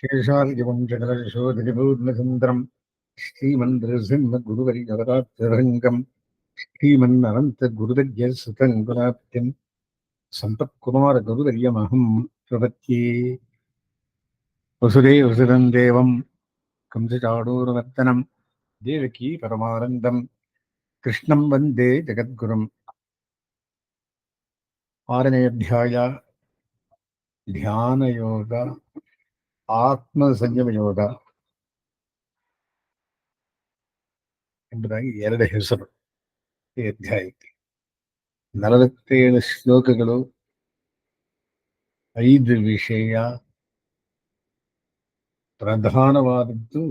शेषादिवंशकलशोधरिभूर्णचन्द्रम् श्रीमन्नृसिंहगुरुवर्यवरात्यरङ्गम् श्रीमन्ननन्तगुरुवर्यसुतम् गुणाप्तिम् सम्पत्कुमारगुरुवर्यमहम् प्रपद्ये। वसुदेवसुतम् देवम् कंसचाणूरमर्दनम् देवकी परमानन्दम् कृष्णम् वन्दे जगद्गुरुम्। ಆರನೇ ಅಧ್ಯಾಯ ಧ್ಯಾನ ಯೋಗ, ಆತ್ಮ ಸಂಯಮ ಯೋಗ ಎಂಬುದಾಗಿ ಎರಡು ಹೆಸರು ಈ ಅಧ್ಯಾಯಕ್ಕೆ. 47 ಶ್ಲೋಕಗಳು, 5 ವಿಷಯ. ಪ್ರಧಾನವಾದದ್ದು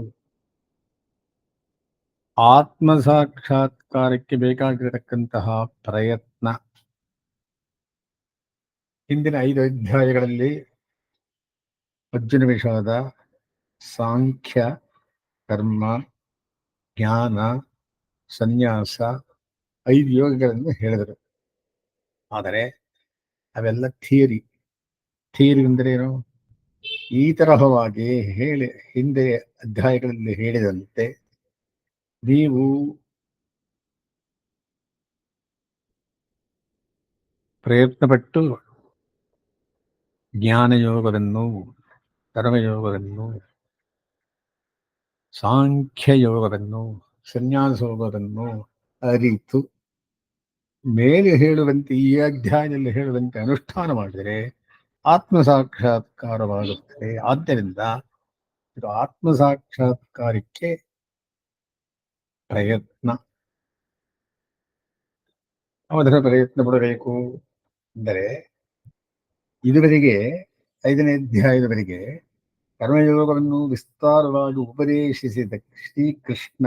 ಆತ್ಮ ಸಾಕ್ಷಾತ್ಕಾರಕ್ಕೆ ಬೇಕಾಗಿರತಕ್ಕಂತಹ ಪ್ರಯತ್ನ. ಹಿಂದಿನ 5 ಅಧ್ಯಾಯಗಳಲ್ಲಿ ಅರ್ಜುನ ವಿಷಾದ, ಸಾಂಖ್ಯ, ಕರ್ಮ, ಜ್ಞಾನ, ಸನ್ಯಾಸ 5 ಯೋಗಗಳನ್ನು ಹೇಳಿದರು. ಆದರೆ ಅವೆಲ್ಲ ಥಿಯರಿ ಅಂದರೆ ಏನು? ಈ ತರಹವಾಗಿ ಹಿಂದೆ ಅಧ್ಯಾಯಗಳಲ್ಲಿ ಹೇಳಿದಂತೆ ನೀವು ಪ್ರಯತ್ನಪಟ್ಟು ಜ್ಞಾನಯೋಗವನ್ನು, ಕರ್ಮಯೋಗವನ್ನು, ಸಾಂಖ್ಯ ಯೋಗವನ್ನು, ಸನ್ಯಾಸ ಯೋಗವನ್ನು ಅರಿತು ಮೇಲೆ ಹೇಳುವಂತೆ, ಈ ಅಧ್ಯಾಯದಲ್ಲಿ ಹೇಳುವಂತೆ ಅನುಷ್ಠಾನ ಮಾಡಿದರೆ ಆತ್ಮ ಸಾಕ್ಷಾತ್ಕಾರವಾಗುತ್ತದೆ. ಆದ್ದರಿಂದ ಇದು ಆತ್ಮ ಸಾಕ್ಷಾತ್ಕಾರಕ್ಕೆ ಪ್ರಯತ್ನ. ಅದರ ಪ್ರಯತ್ನ ಪಡಬೇಕು ಅಂದರೆ, ಇದುವರೆಗೆ 5ನೇ ಅಧ್ಯಾಯದವರೆಗೆ ಕರ್ಮಯೋಗವನ್ನು ವಿಸ್ತಾರವಾಗಿ ಉಪದೇಶಿಸಿದ ಶ್ರೀಕೃಷ್ಣ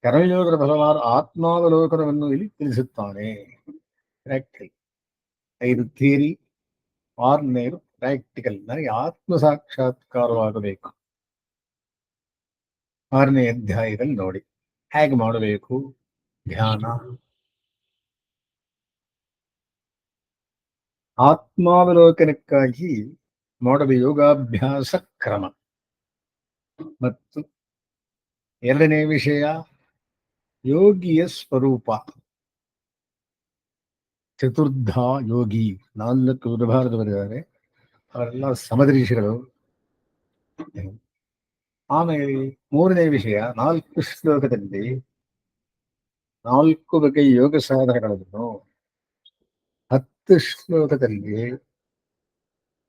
ಕರ್ಮಯೋಗದ ಫಲವಾದ ಆತ್ಮಾವಲೋಕನವನ್ನು ಇಲ್ಲಿ ತಿಳಿಸುತ್ತಾನೆ. ಪ್ರಾಕ್ಟಿಕಲ್ 5 ಥಿಯರಿ, 6ನೇದು ಪ್ರಾಕ್ಟಿಕಲ್. ನನಗೆ ಆತ್ಮ ಸಾಕ್ಷಾತ್ಕಾರವಾಗಬೇಕು. 6ನೇ ಅಧ್ಯಾಯದಲ್ಲಿ ನೋಡಿ ಹೇಗೆ ಮಾಡಬೇಕು ಧ್ಯಾನ. ಆತ್ಮಾವಲೋಕನಕ್ಕಾಗಿ ಮಾಡುವ ಯೋಗಾಭ್ಯಾಸ ಕ್ರಮ. ಮತ್ತು 2ನೇ ವಿಷಯ ಯೋಗಿಯ ಸ್ವರೂಪ. ಚತುರ್ಧ ಯೋಗಿ, 4 ವಿಭಾಗದ ಬರೆದಿದ್ದಾರೆ. ಅವರೆಲ್ಲ ಸಮದರ್ಶಿಗಳು. ಆಮೇಲೆ 3ನೇ ವಿಷಯ 4 ಶ್ಲೋಕದಲ್ಲಿ 4 ಬಗೆಯ ಯೋಗ ಸಾಧನಗಳನ್ನು, 10 ಶ್ಲೋಕದಲ್ಲಿ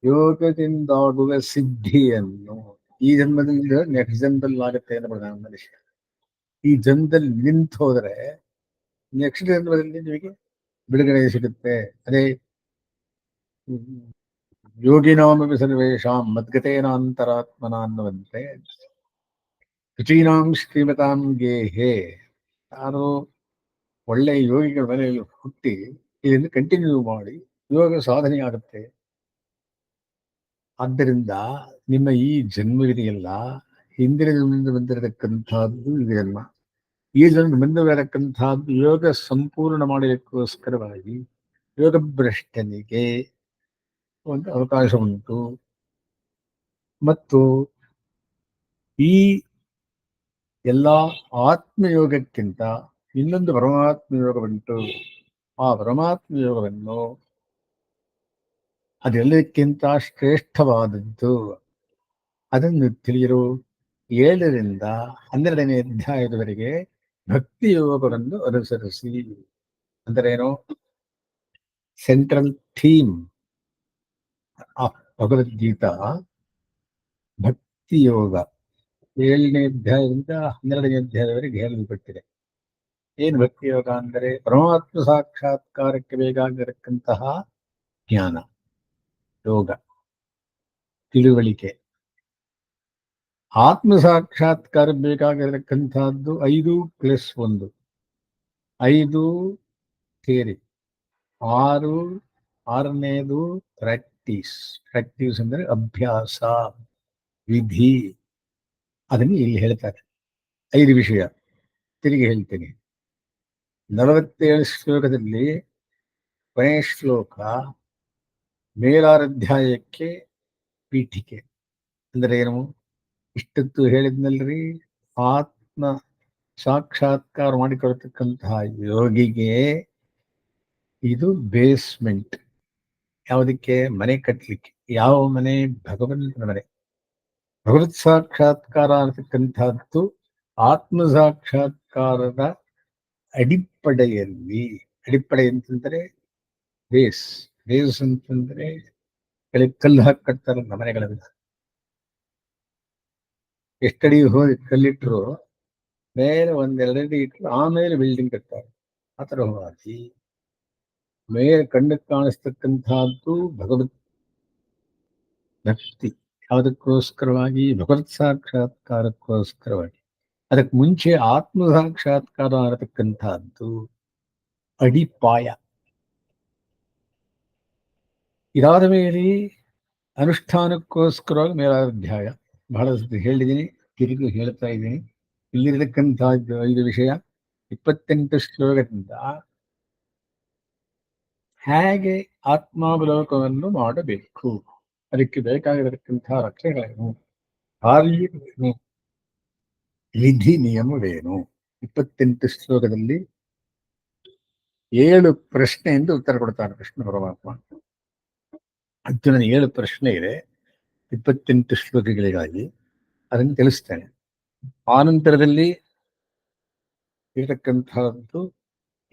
ಯೋಗದಿಂದಾಗುವ ಸಿದ್ಧಿಯನ್ನು, ಈ ಜನ್ಮದಲ್ಲಿ ನೆಕ್ಸ್ಟ್ ಜನ್ಮದಲ್ಲಿ ಆಗುತ್ತೆ ಅನ್ನೋ ಮನುಷ್ಯ ಈ ಜನ್ಮದಲ್ಲಿ ನಿಂತು ಹೋದರೆ ನೆಕ್ಸ್ಟ್ ಜನ್ಮದಲ್ಲಿ ನಿಮಗೆ ಬಿಡುಗಡೆ ಸಿಗುತ್ತೆ. ಅದೇ ಯೋಗಿನಾಮಪಿ ಸರ್ವೇಷಾಂ ಮದ್ಗತೇನಾಂತರಾತ್ಮನ ಅನ್ನುವಂತೆ ಶುಚೀನಾಂ ಶ್ರೀಮತಾಂ ಗೇಹೆ. ಯಾರು ಒಳ್ಳೆ ಯೋಗಿಗಳ ಮನೆಯಲ್ಲಿ ಹುಟ್ಟಿ ಇದನ್ನು ಕಂಟಿನ್ಯೂ ಮಾಡಿ ಯೋಗ ಸಾಧನೆ ಆಗುತ್ತೆ. ಆದ್ದರಿಂದ ನಿಮ್ಮ ಈ ಜನ್ಮವಿದೆಯಲ್ಲ, ಹಿಂದಿನ ಜನ್ಮದಿಂದ ಬಂದಿರತಕ್ಕಂಥದ್ದು ಇದೆಯಲ್ಲ, ಈ ಜನ್ಮ ಮುಂದೆ ಬರತಕ್ಕಂಥದ್ದು ಯೋಗ ಸಂಪೂರ್ಣ ಮಾಡಲಿಕ್ಕೋಸ್ಕರವಾಗಿ ಯೋಗ ಭ್ರಷ್ಟನಿಗೆ ಒಂದು ಅವಕಾಶ ಉಂಟು. ಮತ್ತು ಈ ಎಲ್ಲ ಆತ್ಮಯೋಗಕ್ಕಿಂತ ಇನ್ನೊಂದು ಪರಮಾತ್ಮ ಯೋಗ ಉಂಟು. ಆ ಪರಮಾತ್ಮ ಯೋಗವನ್ನು ಅದೆಲ್ಲಕ್ಕಿಂತ ಶ್ರೇಷ್ಠವಾದದ್ದು. ಅದನ್ನು ತಿಳಿಯಲು 7ರಿಂದ 12ನೇ ಅಧ್ಯಾಯದವರೆಗೆ ಭಕ್ತಿ ಯೋಗವನ್ನು ಅನುಸರಿಸಿ. ಅಂದರೇನು? ಸೆಂಟ್ರಲ್ ಥೀಮ್ ಆಫ್ ಭಗವದ್ಗೀತಾ ಭಕ್ತಿ ಯೋಗ. 7ನೇ ಅಧ್ಯಾಯದಿಂದ 12ನೇ ಅಧ್ಯಾಯದವರೆಗೆ ಹೇಳಲ್ಪಟ್ಟಿದೆ. ಏನು ಭಕ್ತಿ ಯೋಗ ಅಂದರೆ? ಪರಮಾತ್ಮ ಸಾಕ್ಷಾತ್ಕಾರಕ್ಕೆ ಬೇಕಾಗಿರತಕ್ಕಂತಹ ಜ್ಞಾನ, ಯೋಗ, ತಿಳುವಳಿಕೆ. ಆತ್ಮ ಸಾಕ್ಷಾತ್ಕಾರ ಬೇಕಾಗಿರತಕ್ಕಂಥದ್ದು 5+1, 5 ಥಿಯರಿ, 6ನೇದು ಪ್ರಾಕ್ಟೀಸ್ ಅಂದರೆ ಅಭ್ಯಾಸ, ವಿಧಿ. ಅದನ್ನು ಇಲ್ಲಿ ಹೇಳ್ತಾರೆ. 5 ವಿಷಯ ತಿರುಗಿ ಹೇಳ್ತೀನಿ. 47 ಶ್ಲೋಕದಲ್ಲಿ ಕೊನೆಯ ಶ್ಲೋಕ ಮೇಲಾರ ಅಧ್ಯಾಯಕ್ಕೆ ಪೀಠಿಕೆ ಅಂದ್ರೆ ಏನು? ಇಷ್ಟೊತ್ತು ಹೇಳಿದ್ನಲ್ರಿ, ಆತ್ಮ ಸಾಕ್ಷಾತ್ಕಾರ ಮಾಡಿಕೊಳ್ತಕ್ಕಂತಹ ಯೋಗಿಗೆ ಇದು ಬೇಸ್ಮೆಂಟ್. ಯಾವುದಕ್ಕೆ? ಮನೆ ಕಟ್ಟಲಿಕ್ಕೆ. ಯಾವ ಮನೆ? ಭಗವಂತನ ಮನೆ. ಭಗವತ್ ಸಾಕ್ಷಾತ್ಕಾರ ಅನ್ನತಕ್ಕಂಥದ್ದು ಆತ್ಮ ಸಾಕ್ಷಾತ್ಕಾರದ ಅಡಿಪ್ಪಡೆಯಲ್ಲಿ. ಅಡಿಪ್ಪಡೆ ಅಂತಂದ್ರೆ ಬೇಸ್. ಬೇಸ್ ಅಂತಂದ್ರೆ ಕಲ್ಲು ಹಾಕಿ ಕಟ್ತಾರಲ್ಲ ಮನೆಗಳಲ್ಲಿ. ಎಷ್ಟಡಿ ಹೋಗಿ ಕಲ್ಲಿಟ್ರು ಮೇಲೆ ಒಂದೆರಡಡಿ ಇಟ್ಟರು ಆಮೇಲೆ ಬಿಲ್ಡಿಂಗ್ ಕಟ್ತಾರೆ. ಆ ತರವಾಗಿ ಮೇಲೆ ಕಣ್ಣಕ್ಕೆ ಕಾಣಿಸ್ತಕ್ಕಂಥದ್ದು ಭಗವತ್ ಭಕ್ತಿ. ಯಾವುದಕ್ಕೋಸ್ಕರವಾಗಿ? ಭಗವತ್ ಸಾಕ್ಷಾತ್ಕಾರಕ್ಕೋಸ್ಕರವಾಗಿ. ಅದಕ್ಕೆ ಮುಂಚೆ ಆತ್ಮ ಸಾಕ್ಷಾತ್ಕಾರ ಅನ್ನತಕ್ಕಂಥದ್ದು ಅಡಿಪಾಯ. ಇದಾದ ಮೇಲೆ ಅನುಷ್ಠಾನಕ್ಕೋಸ್ಕರವಾಗಿ ಮೇಲಾಧ್ಯಾಯ. ಬಹಳ ಹೇಳಿದ್ದೀನಿ, ತಿರುಗಿ ಹೇಳ್ತಾ ಇದ್ದೀನಿ. ಇಲ್ಲಿರತಕ್ಕಂಥ 5 ವಿಷಯ 28 ಶ್ಲೋಕದಿಂದ ಹೇಗೆ ಆತ್ಮಾವಲೋಕವನ್ನು ಮಾಡಬೇಕು, ಅದಕ್ಕೆ ಬೇಕಾಗಿರತಕ್ಕಂತಹ ರಕ್ಷಣೆಗಳೇನು, ಕಾರ್ಯವೇನು, ವಿಧಿ ನಿಯಮವೇನು. 28 ಶ್ಲೋಕದಲ್ಲಿ 7 ಪ್ರಶ್ನೆಯಿಂದ ಉತ್ತರ ಕೊಡ್ತಾನೆ ಕೃಷ್ಣ ಪರಮಾತ್ಮ. ಅರ್ಜುನನ 7 ಪ್ರಶ್ನೆ ಇದೆ 28 ಶ್ಲೋಕಗಳಿಗಾಗಿ. ಅದನ್ನು ತಿಳಿಸ್ತೇನೆ. ಆನಂತರದಲ್ಲಿ ಇರತಕ್ಕಂತಹದ್ದು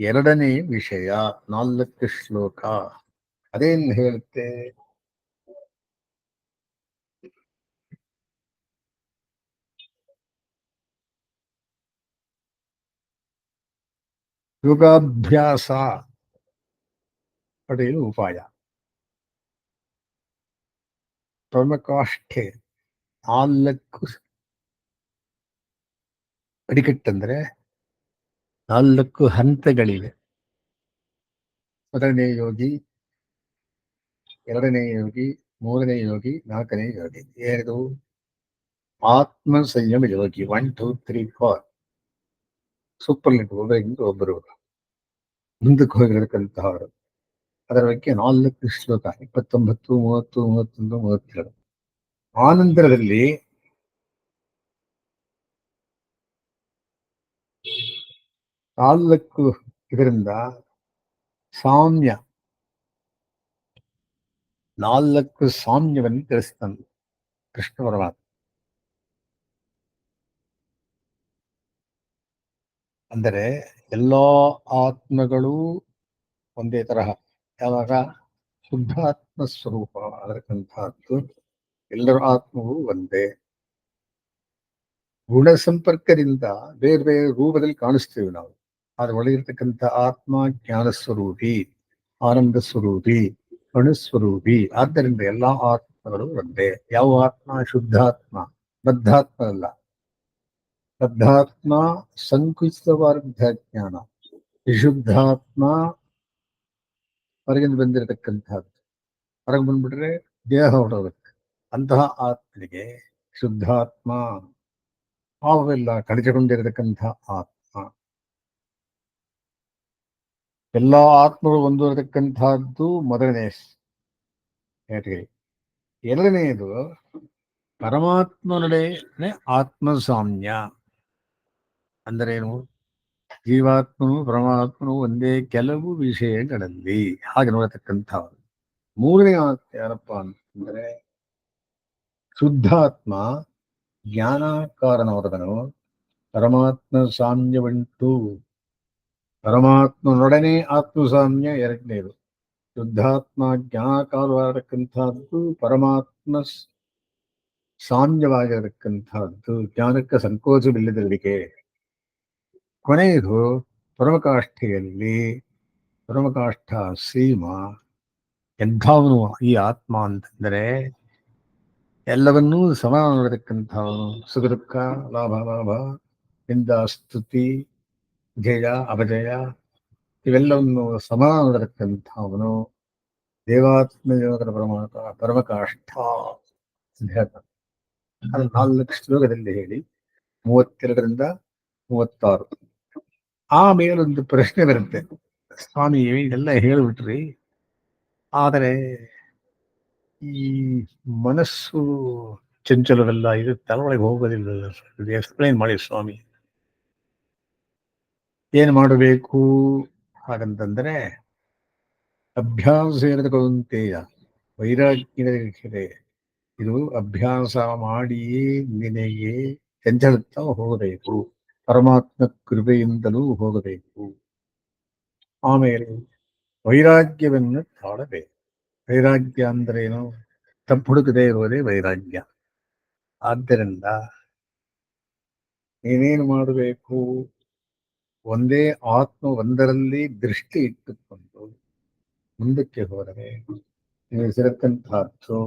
2ನೇ ವಿಷಯ 4 ಶ್ಲೋಕ. ಅದೇನು ಹೇಳುತ್ತೆ? ಯೋಗಾಭ್ಯಾಸ ಪಡೆಯಲು ಉಪಾಯ. ಪ್ರಮಕಾಷ್ಠೆ 4 ಅಡಿಕಟ್ಟಂದ್ರೆ 4 ಹಂತಗಳಿವೆ. ಮೊದಲನೇ ಯೋಗಿ, 2ನೇ ಯೋಗಿ, 3ನೇ ಯೋಗಿ, 4ನೇ ಯೋಗಿ. ಏನು? ಆತ್ಮ ಸಂಯಮ ಯೋಗಿ 1 2 3 4. ಸೂಪರ್ಲಿಟ್ ಒಬ್ಬರು ಮುಂದಕ್ಕೆ ಹೋಗಿರತಕ್ಕಂತಹವರು. ಅದರ ಬಗ್ಗೆ 4 ಶ್ಲೋಕ 29, 30, 31, 32. ಆನಂತರದಲ್ಲಿ 4 ಇದರಿಂದ ಸಾಮ್ಯ 4 ಸಾಮ್ಯವನ್ನು ತಿಳಿಸ್ತಾನೆ ಕೃಷ್ಣ ಪರಮಾತ್ಮ. ಅಂದರೆ ಎಲ್ಲಾ ಆತ್ಮಗಳು ಒಂದೇ ತರಹ. ಯಾವಾಗ? ಶುದ್ಧಾತ್ಮ ಸ್ವರೂಪ ಅದಕ್ಕಂತಹದ್ದು ಎಲ್ಲರ ಆತ್ಮವು ಒಂದೇ. ಗುಣ ಸಂಪರ್ಕದಿಂದ ಬೇರೆ ಬೇರೆ ರೂಪದಲ್ಲಿ ಕಾಣಿಸ್ತೀವಿ ನಾವು. ಆದ್ರೆ ಒಳಗಿರ್ತಕ್ಕಂಥ ಆತ್ಮ ಜ್ಞಾನ ಸ್ವರೂಪಿ, ಆನಂದ ಸ್ವರೂಪಿ, ಅಣುಸ್ವರೂಪಿ. ಆದ್ದರಿಂದ ಎಲ್ಲಾ ಆತ್ಮಗಳು ಒಂದೇ. ಯಾವ ಆತ್ಮ? ಶುದ್ಧಾತ್ಮ. ಬದ್ಧಾತ್ಮ ಅಲ್ಲ. ಬದ್ಧಾತ್ಮ ಸಂಕುಚಿತವಾದ ಜ್ಞಾನ. ವಿಶುದ್ಧಾತ್ಮ ಹೊರಗಿಂದ ಬಂದಿರತಕ್ಕಂಥದ್ದು. ಹೊರಗೆ ಬಂದ್ಬಿಟ್ರೆ ದೇಹ ಹೊರಡುತ್ತೆ. ಅಂತಹ ಆತ್ಮನಿಗೆ ಶುದ್ಧಾತ್ಮ, ಪಾವವೆಲ್ಲ ಕಡಿತಗೊಂಡಿರತಕ್ಕಂಥ ಆತ್ಮ. ಎಲ್ಲಾ ಆತ್ಮಗಳು ಹೊಂದಿರತಕ್ಕಂಥದ್ದು ಮೊದಲನೇ ಕ್ಯಾಟಗರಿ. 2ನೇದು ಪರಮಾತ್ಮನೊಡನೆ ಆತ್ಮ ಸಾಮ್ಯ. ಅಂದರೇನು? ಜೀವಾತ್ಮನು ಪರಮಾತ್ಮನು ಒಂದೇ ಕೆಲವು ವಿಷಯಗಳಲ್ಲಿ ಹಾಗೆ ನೋಡತಕ್ಕಂಥವ್ರು. 3ನೇ ಆತ್ಮ ಯಾರಪ್ಪ ಅಂತಂದ್ರೆ ಶುದ್ಧಾತ್ಮ, ಜ್ಞಾನಾಕಾರನವರದನು. ಪರಮಾತ್ಮ ಸಾಮ್ಯವುಂಟು. ಪರಮಾತ್ಮನೊಡನೆ ಆತ್ಮ ಸಾಮ್ಯ 2ನೇದು. ಶುದ್ಧಾತ್ಮ ಜ್ಞಾನಾಕಾರವಾಗಿರತಕ್ಕಂಥದ್ದು, ಪರಮಾತ್ಮ ಸಾಮ್ಯವಾಗಿರತಕ್ಕಂಥದ್ದು, ಜ್ಞಾನಕ್ಕೆ ಸಂಕೋಚವಿಲ್ಲದಿರಲಿಕ್ಕೆ. ಕೊನೆಯದು ಪರಮಕಾಷ್ಠೆಯಲ್ಲಿ ಪರಮಕಾಷ್ಠ ಸೀಮಾ. ಎಂಥವನು ಈ ಆತ್ಮ ಅಂತಂದರೆ ಎಲ್ಲವನ್ನೂ ಸಮಾನ ನೋಡತಕ್ಕಂಥವನು. ಸುಖ ದುಃಖ, ಲಾಭ ಲಾಭ, ನಿಂದ ಸ್ತುತಿ, ಜಯ ಅಪಜಯ ಇವೆಲ್ಲವನ್ನು ಸಮಾನ ನೋಡತಕ್ಕಂಥವನು ದೇವಾತ್ಮ ಯೋಗದ ಪರಮಕಾಷ್ಠ ಅಂತ ಹೇಳ್ತಾನೆ. ಅದು 4 ಶ್ಲೋಕದಲ್ಲಿ ಹೇಳಿ 32ರಿಂದ 36. ಆಮೇಲೊಂದು ಪ್ರಶ್ನೆ ಬರುತ್ತೆ, ಸ್ವಾಮಿ ಇದೆಲ್ಲ ಹೇಳ್ಬಿಟ್ರಿ, ಆದರೆ ಈ ಮನಸ್ಸು ಚಂಚಲವೆಲ್ಲ ಇದು ತಲೆಯೊಳಗೆ ಹೋಗೋದಿಲ್ಲ. ಇದು ಎಕ್ಸ್ಪ್ಲೈನ್ ಮಾಡಿ ಸ್ವಾಮಿ. ಏನು ಮಾಡಬೇಕು ಹಾಗಂತಂದ್ರೆ, ಅಭ್ಯಾಸ ಇರದ ಕೌಂತೆಯ ವೈರಾಗ್ಯದ ಇದು ಅಭ್ಯಾಸ ಮಾಡಿಯೇ ನಿನಗೆ ಚಂಚಲುತ್ತಾ ಹೋಗಬೇಕು. ಪರಮಾತ್ಮ ಕೃಪೆಯಿಂದಲೂ ಹೋಗಬೇಕು. ಆಮೇಲೆ ವೈರಾಗ್ಯವನ್ನು ತಾಳಬೇಕು. ವೈರಾಗ್ಯ ಅಂದ್ರೇನು? ತಪ್ಪು ಹುಡುಕದೇ ಇರುವುದೇ ವೈರಾಗ್ಯ. ಆದ್ದರಿಂದ ನೀನೇನು ಮಾಡಬೇಕು? ಒಂದೇ ಆತ್ಮ ಒಂದರಲ್ಲಿ ದೃಷ್ಟಿ ಇಟ್ಟುಕೊಂಡು ಮುಂದಕ್ಕೆ ಹೋದರೆ ನೀವು ಸಿರಕ್ಕಂತಹದ್ದು.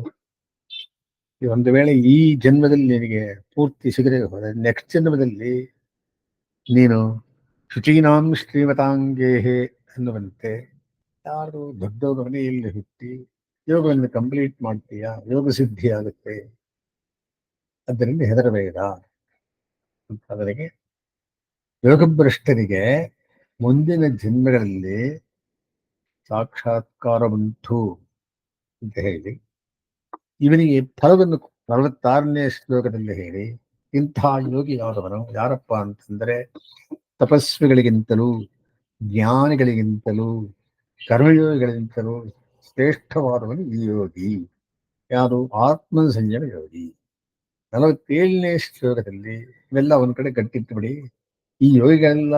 ಒಂದು ವೇಳೆ ಈ ಜನ್ಮದಲ್ಲಿ ನಿನಗೆ ಪೂರ್ತಿ ಸಿಗದೆ ಹೋದರೆ ನೆಕ್ಸ್ಟ್ ಜನ್ಮದಲ್ಲಿ ನೀನು ಶುಚೀನಾಂ ಶ್ರೀಮತಾಂಗೇಹೆ ಅನ್ನುವಂತೆ ಯಾರು ದೊಡ್ಡ ಮನೆಯಲ್ಲಿ ಹುಟ್ಟಿ ಯೋಗವನ್ನು ಕಂಪ್ಲೀಟ್ ಮಾಡ್ತೀಯ, ಯೋಗ ಸಿದ್ಧಿ ಆಗುತ್ತೆ. ಅದರಿಂದ ಹೆದರಬೇಡ ಅಂತ. ಅವರಿಗೆ ಯೋಗಭ್ರಷ್ಟರಿಗೆ ಮುಂದಿನ ಜನ್ಮಗಳಲ್ಲಿ ಸಾಕ್ಷಾತ್ಕಾರ ಉಂಟು ಅಂತ ಹೇಳಿ ಇವನಿಗೆ ಫಲವನ್ನು 46ನೇ ಶ್ಲೋಕದಲ್ಲಿ ಹೇಳಿ, ಇಂತಹ ಯೋಗಿ ಯಾದವನು ಯಾರಪ್ಪ ಅಂತಂದ್ರೆ, ತಪಸ್ವಿಗಳಿಗಿಂತಲೂ ಜ್ಞಾನಿಗಳಿಗಿಂತಲೂ ಕರ್ಮಯೋಗಿಗಳಿಗಿಂತಲೂ ಶ್ರೇಷ್ಠವಾದವನು ಈ ಯೋಗಿ. ಯಾರು? ಆತ್ಮ ಸಂಯಮ ಯೋಗಿ. 47ನೇ ಶ್ಲೋಕದಲ್ಲಿ ಇವೆಲ್ಲ ಒಂದ್ ಕಡೆ ಗಟ್ಟಿಟ್ಟುಬಿಡಿ. ಈ ಯೋಗಿಗಳೆಲ್ಲ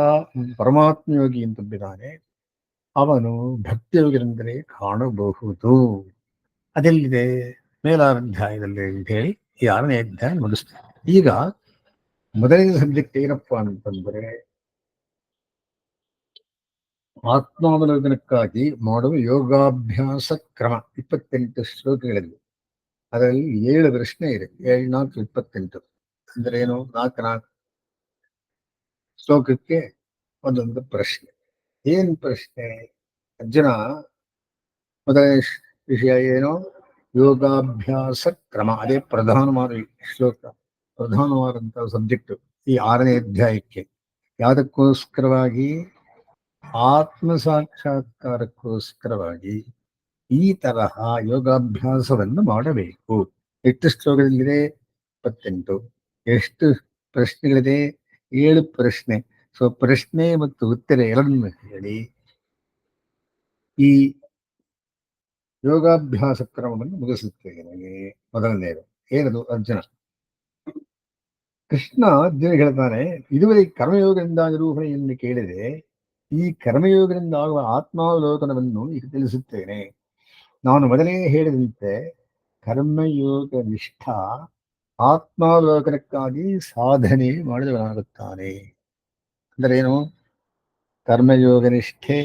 ಪರಮಾತ್ಮ ಯೋಗಿ ಅಂತಂದಿದ್ದಾನೆ. ಅವನು ಭಕ್ತಿಯೋಗಿರೆಂದರೆ ಕಾಣಬಹುದು. ಅದೆಲ್ಲಿದೆ? ಮೇಲಾಧ್ಯಾಯದಲ್ಲಿ ಅಂತ ಹೇಳಿ ಈ 6ನೇ ಅಧ್ಯಾಯ ಮುಗಿಸ್ತಾರೆ. ಈಗ ಮೊದಲನೇ ಸಬ್ಜೆಕ್ಟ್ ಏನಪ್ಪಾ ಅಂತಂದ್ರೆ, ಆತ್ಮಾವಲೋಕನಕ್ಕಾಗಿ ಮಾಡುವ ಯೋಗಾಭ್ಯಾಸ ಕ್ರಮ. 28 ಶ್ಲೋಕಗಳಲ್ಲಿ ಅದರಲ್ಲಿ 7 ಪ್ರಶ್ನೆ ಇದೆ. 7, 4, 28 ಅಂದ್ರೆ ಏನು? 4 ಶ್ಲೋಕಕ್ಕೆ ಒಂದೊಂದು ಪ್ರಶ್ನೆ. ಏನ್ ಪ್ರಶ್ನೆ? ಅರ್ಜುನ, ಮೊದಲನೇ ವಿಷಯ ಏನು? ಯೋಗಾಭ್ಯಾಸ ಕ್ರಮ. ಅದೇ ಪ್ರಧಾನವಾದ ಶ್ಲೋಕ, ಪ್ರಧಾನವಾದಂತಹ ಸಬ್ಜೆಕ್ಟ್ ಈ 6ನೇ ಅಧ್ಯಾಯಕ್ಕೆ. ಯಾವುದಕ್ಕೋಸ್ಕರವಾಗಿ? ಆತ್ಮ ಸಾಕ್ಷಾತ್ಕಾರಕ್ಕೋಸ್ಕರವಾಗಿ ಈ ತರಹ ಯೋಗಾಭ್ಯಾಸವನ್ನು ಮಾಡಬೇಕು. ಎಷ್ಟು ಶ್ಲೋಕದಲ್ಲಿದೆ? 28. ಎಷ್ಟು ಪ್ರಶ್ನೆಗಳಿದೆ? 7 ಪ್ರಶ್ನೆ. ಸೊ ಪ್ರಶ್ನೆ ಮತ್ತು ಉತ್ತರ ಎರಡನ್ನು ಹೇಳಿ ಈ ಯೋಗಾಭ್ಯಾಸ ಕ್ರಮವನ್ನು ಮುಗಿಸುತ್ತೇನೆ. ಮೊದಲನೇದು ಏನದು? ಅರ್ಜುನ. ಕೃಷ್ಣ ಅರ್ಜುನ ಹೇಳ್ತಾನೆ, ಇದುವರೆಗೆ ಕರ್ಮಯೋಗದಿಂದ ನಿರೂಪಣೆಯನ್ನು ಕೇಳಿದೆ. ಈ ಕರ್ಮಯೋಗದಿಂದ ಆಗುವ ಆತ್ಮಾವಲೋಕನವನ್ನು ಈಗ ತಿಳಿಸುತ್ತೇನೆ. ನಾನು ಮೊದಲೇ ಹೇಳಿದಂತೆ ಕರ್ಮಯೋಗ ನಿಷ್ಠ ಆತ್ಮಾವಲೋಕನಕ್ಕಾಗಿ ಸಾಧನೆ ಮಾಡಿದವನಾಗುತ್ತಾನೆ. ಅಂದರೆ ಏನು? ಕರ್ಮಯೋಗ ನಿಷ್ಠೆ,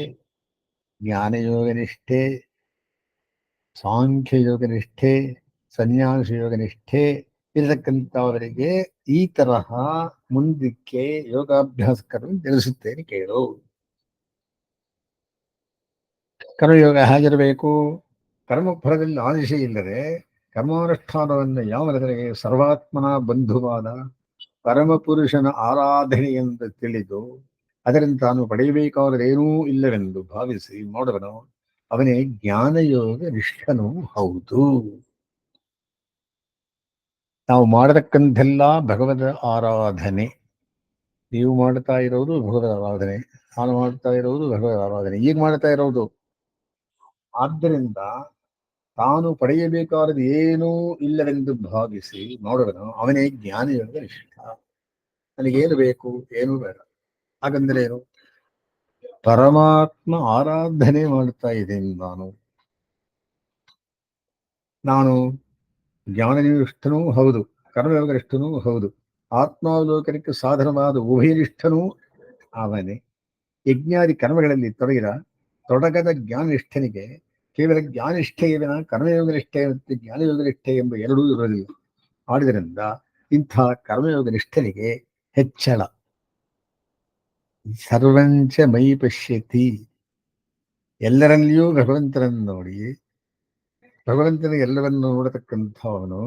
ಜ್ಞಾನಯೋಗ ನಿಷ್ಠೆ, ಸಾಂಖ್ಯಯೋಗ ನಿಷ್ಠೆ, ಸನ್ಯಾಸ ಯೋಗ ನಿಷ್ಠೆ ಇರತಕ್ಕಂಥವರಿಗೆ ಈ ತರಹ ಮುಂದಕ್ಕೆ ಯೋಗಾಭ್ಯಾಸಕರನ್ನು ತಿಳಿಸುತ್ತೇನೆ ಕೇಳು. ಕರ್ಮಯೋಗ ಹೇಗಿರಬೇಕು? ಕರ್ಮಫಲದಲ್ಲಿ ಆದೇಶ ಇಲ್ಲದೆ ಕರ್ಮಾನುಷ್ಠಾನವನ್ನು ಯಾವನೆಡೆಗೆ ಸರ್ವಾತ್ಮನ ಬಂಧುವಾದ ಪರಮಪುರುಷನ ಆರಾಧನೆ ಎಂದು ತಿಳಿದು ಅದರಿಂದ ತಾನು ಪಡೆಯಬೇಕಾದರೇನೂ ಇಲ್ಲವೆಂದು ಭಾವಿಸಿ ಮಾಡುವನು ಅವನೇ ಜ್ಞಾನಯೋಗ ನಿಷ್ಠನೂ ಹೌದು. ನಾವು ಮಾಡತಕ್ಕಂಥೆಲ್ಲ ಭಗವದ ಆರಾಧನೆ. ನೀವು ಮಾಡ್ತಾ ಇರೋದು ಭಗವದ ಆರಾಧನೆ, ನಾನು ಮಾಡ್ತಾ ಇರೋದು ಭಗವದ ಆರಾಧನೆ, ಈಗ ಮಾಡ್ತಾ ಇರೋದು. ಆದ್ದರಿಂದ ತಾನು ಪಡೆಯಬೇಕಾದ ಏನೂ ಇಲ್ಲವೆಂದು ಭಾವಿಸಿ ಮಾಡುವನು ಅವನೇ ಜ್ಞಾನಯೋಗ ನಿಷ್ಠ. ನನಗೇನು ಬೇಕು? ಏನೂ ಬೇಡ. ಹಾಗಂದ್ರೆ ಏನು? ಪರಮಾತ್ಮ ಆರಾಧನೆ ಮಾಡ್ತಾ ಇದ್ದೇನೆ ನಾನು ಜ್ಞಾನನಿಷ್ಠನೂ ಹೌದು, ಕರ್ಮಯೋಗನಿಷ್ಠನೂ ಹೌದು, ಆತ್ಮಾವಲೋಕನಕ್ಕೆ ಸಾಧನವಾದ ಉಭಯನಿಷ್ಠನೂ ಅವನೇ. ಯಜ್ಞಾದಿ ಕರ್ಮಗಳಲ್ಲಿ ತೊಡಗದ ಜ್ಞಾನನಿಷ್ಠನಿಗೆ ಕೇವಲ ಜ್ಞಾನಿಷ್ಠೆಯ ವಿನ ಕರ್ಮಯೋಗ ನಿಷ್ಠೆ ಮತ್ತು ಜ್ಞಾನಯೋಗ ನಿಷ್ಠೆ ಎಂಬ ಎರಡೂ ಇರುವುದಿಲ್ಲ. ಆಡಿದರಿಂದ ಇಂಥ ಕರ್ಮಯೋಗ ನಿಷ್ಠನಿಗೆ ಹೆಚ್ಚಳ. ಸರ್ವಂಚ ಮೈ ಪಶ್ಯತಿ, ಎಲ್ಲರಲ್ಲಿಯೂ ಭಗವಂತನನ್ನು ನೋಡಿ ಭಗವಂತನ ಎಲ್ಲರನ್ನು ನೋಡತಕ್ಕಂಥವನು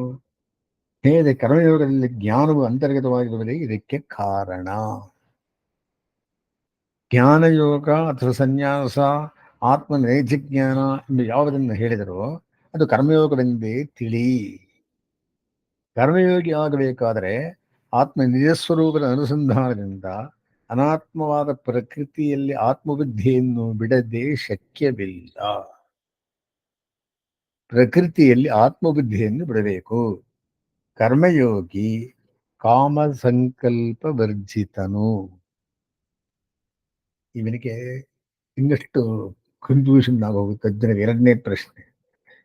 ಹೇಗೆ ಕರ್ಮಯೋಗದಲ್ಲಿ ಜ್ಞಾನವು ಅಂತರ್ಗತವಾಗಿರುವುದೇ ಇದಕ್ಕೆ ಕಾರಣ. ಜ್ಞಾನಯೋಗ ಅಥವಾ ಸನ್ಯಾಸ, ಆತ್ಮ ನೈಜಜ್ಞಾನ ಎಂದು ಯಾವುದನ್ನು ಹೇಳಿದರೋ ಅದು ಕರ್ಮಯೋಗವೆಂದೇ ತಿಳಿ. ಕರ್ಮಯೋಗಿ ಆಗಬೇಕಾದರೆ ಆತ್ಮ ನಿಜಸ್ವರೂಪದ ಅನುಸಂಧಾನದಿಂದ ಅನಾತ್ಮವಾದ ಪ್ರಕೃತಿಯಲ್ಲಿ ಆತ್ಮಬುದ್ಧಿಯನ್ನು ಬಿಡದೆ ಶಕ್ಯವಿಲ್ಲ. ಪ್ರಕೃತಿಯಲ್ಲಿ ಆತ್ಮಬುದ್ಧಿಯನ್ನು ಬಿಡಬೇಕು. ಕರ್ಮಯೋಗಿ ಕಾಮ ಸಂಕಲ್ಪ ವರ್ಜಿತನು. ಇವನಿಗೆ ಇನ್ನಷ್ಟು ಕನ್ಫ್ಯೂಷನ್ ಆಗೋಗುತ್ತೆ. ಜನರಿಗೆ ಎರಡನೇ ಪ್ರಶ್ನೆ,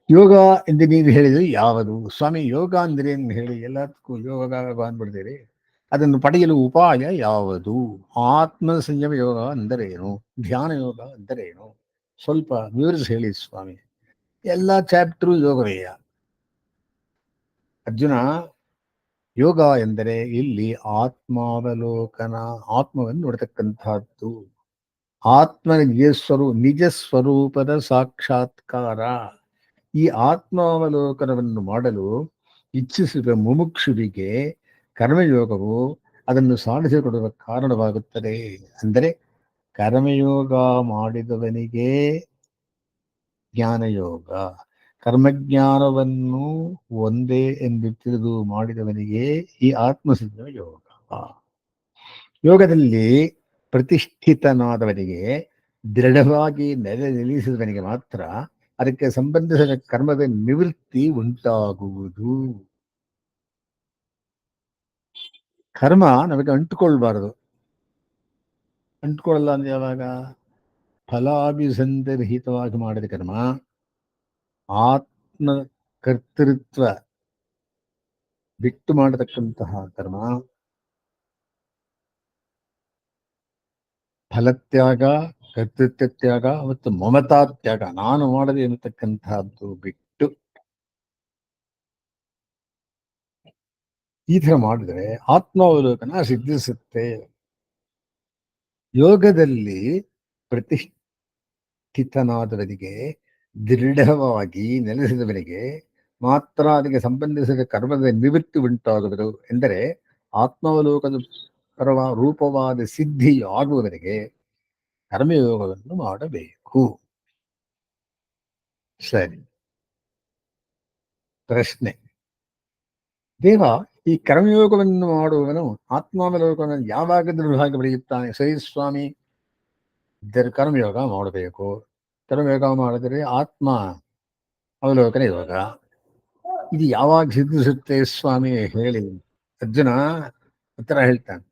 ಯೋಗ ಎಂದು ನೀವು ಹೇಳಿದ್ರೆ ಯಾವುದು ಸ್ವಾಮಿ? ಯೋಗ ಅಂದ್ರೆ ಏನು ಹೇಳಿ, ಎಲ್ಲದಕ್ಕೂ ಯೋಗ ಅಂದ್ಬಿಡ್ತೀರಿ. ಅದನ್ನು ಪಡೆಯಲು ಉಪಾಯ ಯಾವುದು? ಆತ್ಮ ಸಂಯಮ ಯೋಗ ಅಂದರೇನು? ಧ್ಯಾನ ಯೋಗ ಅಂದರೇನು? ಸ್ವಲ್ಪ ವಿವರಿಸಿ ಹೇಳಿ ಸ್ವಾಮಿ. ಎಲ್ಲ ಚಾಪ್ಟರು ಯೋಗವೇಯ. ಅರ್ಜುನ, ಯೋಗ ಎಂದರೆ ಇಲ್ಲಿ ಆತ್ಮಾವಲೋಕನ, ಆತ್ಮವನ್ನು ನೋಡತಕ್ಕಂಥದ್ದು, ಆತ್ಮನ ನಿಜ ಸ್ವರೂಪದ ಸಾಕ್ಷಾತ್ಕಾರ. ಈ ಆತ್ಮಾವಲೋಕನವನ್ನು ಮಾಡಲು ಇಚ್ಛಿಸಿದ ಮುಮುಕ್ಷುವಿಗೆ ಕರ್ಮಯೋಗವು ಅದನ್ನು ಸಾಧಿಸಿಕೊಡುವ ಕಾರಣವಾಗುತ್ತದೆ. ಅಂದರೆ ಕರ್ಮಯೋಗ ಮಾಡಿದವನಿಗೆ ಜ್ಞಾನಯೋಗ, ಕರ್ಮಜ್ಞಾನವನ್ನು ಒಂದೇ ಎಂದು ತಿಳಿದು ಮಾಡಿದವನಿಗೆ ಈ ಆತ್ಮಸಿದ್ಧ ಯೋಗ. ಯೋಗದಲ್ಲಿ ಪ್ರತಿಷ್ಠಿತನಾದವನಿಗೆ, ದೃಢವಾಗಿ ನಿಲ್ಲಿಸಿದವನಿಗೆ ಮಾತ್ರ ಅದಕ್ಕೆ ಸಂಬಂಧಿಸಿದ ಕರ್ಮದ ನಿವೃತ್ತಿ ಉಂಟಾಗುವುದು. ಕರ್ಮ ನಮಗೆ ಅಂಟುಕೊಳ್ಬಾರದು. ಅಂಟುಕೊಳ್ಳಲ್ಲ ಅಂದ್ರೆ ಯಾವಾಗ? ಫಲಾಭಿಸಂದರ್ಹಿತವಾಗಿ ಮಾಡಿದ ಕರ್ಮ, ಆತ್ಮ ಕರ್ತೃತ್ವ ಬಿಟ್ಟು ಮಾಡತಕ್ಕಂತಹ ಕರ್ಮ, ಫಲತ್ಯಾಗ, ಕರ್ತೃತ್ವ ತ್ಯಾಗ ಮತ್ತು ಮಮತಾ ತ್ಯಾಗ, ನಾನು ಮಾಡದೆ ಎನ್ನತಕ್ಕಂತಹದ್ದು ಬಿಟ್ಟು ಈ ತರ ಮಾಡಿದ್ರೆ ಆತ್ಮಾವಲೋಕನ ಸಿದ್ಧಿಸುತ್ತೆ. ಯೋಗದಲ್ಲಿ ಪ್ರತಿಷ್ಠಿತನಾದವನಿಗೆ, ದೃಢವಾಗಿ ನೆಲೆಸಿದವನಿಗೆ ಮಾತ್ರ ಅದಕ್ಕೆ ಸಂಬಂಧಿಸಿದ ಕರ್ಮದ ನಿವೃತ್ತಿ ಉಂಟಾಗುವುದು. ಎಂದರೆ ಆತ್ಮಾವಲೋಕದ ರೂಪವಾದ ಸಿದ್ಧಿ ಆಗುವವರೆಗೆ ಕರ್ಮಯೋಗವನ್ನು ಮಾಡಬೇಕು. ಸರಿ, ಪ್ರಶ್ನೆ, ದೇವ ಈ ಕರ್ಮಯೋಗವನ್ನು ಮಾಡುವವನು ಆತ್ಮಾವಲೋಕವನ್ನು ಯಾವಾಗ ದೃಢವಾಗಿ ಬೆಳೆಯುತ್ತಾನೆ? ಸರಿ ಸ್ವಾಮಿ, ಇದ್ದರೆ ಕರ್ಮಯೋಗ ಮಾಡಬೇಕು. ಕರ್ಮಯೋಗ ಮಾಡಿದರೆ ಆತ್ಮ ಅವಲೋಕನ ಯೋಗ. ಇದು ಯಾವಾಗ ಸಿದ್ಧಿಸುತ್ತೆ ಸ್ವಾಮಿ ಹೇಳಿ? ಅರ್ಜುನ ಉತ್ತರ ಹೇಳ್ತಾನೆ,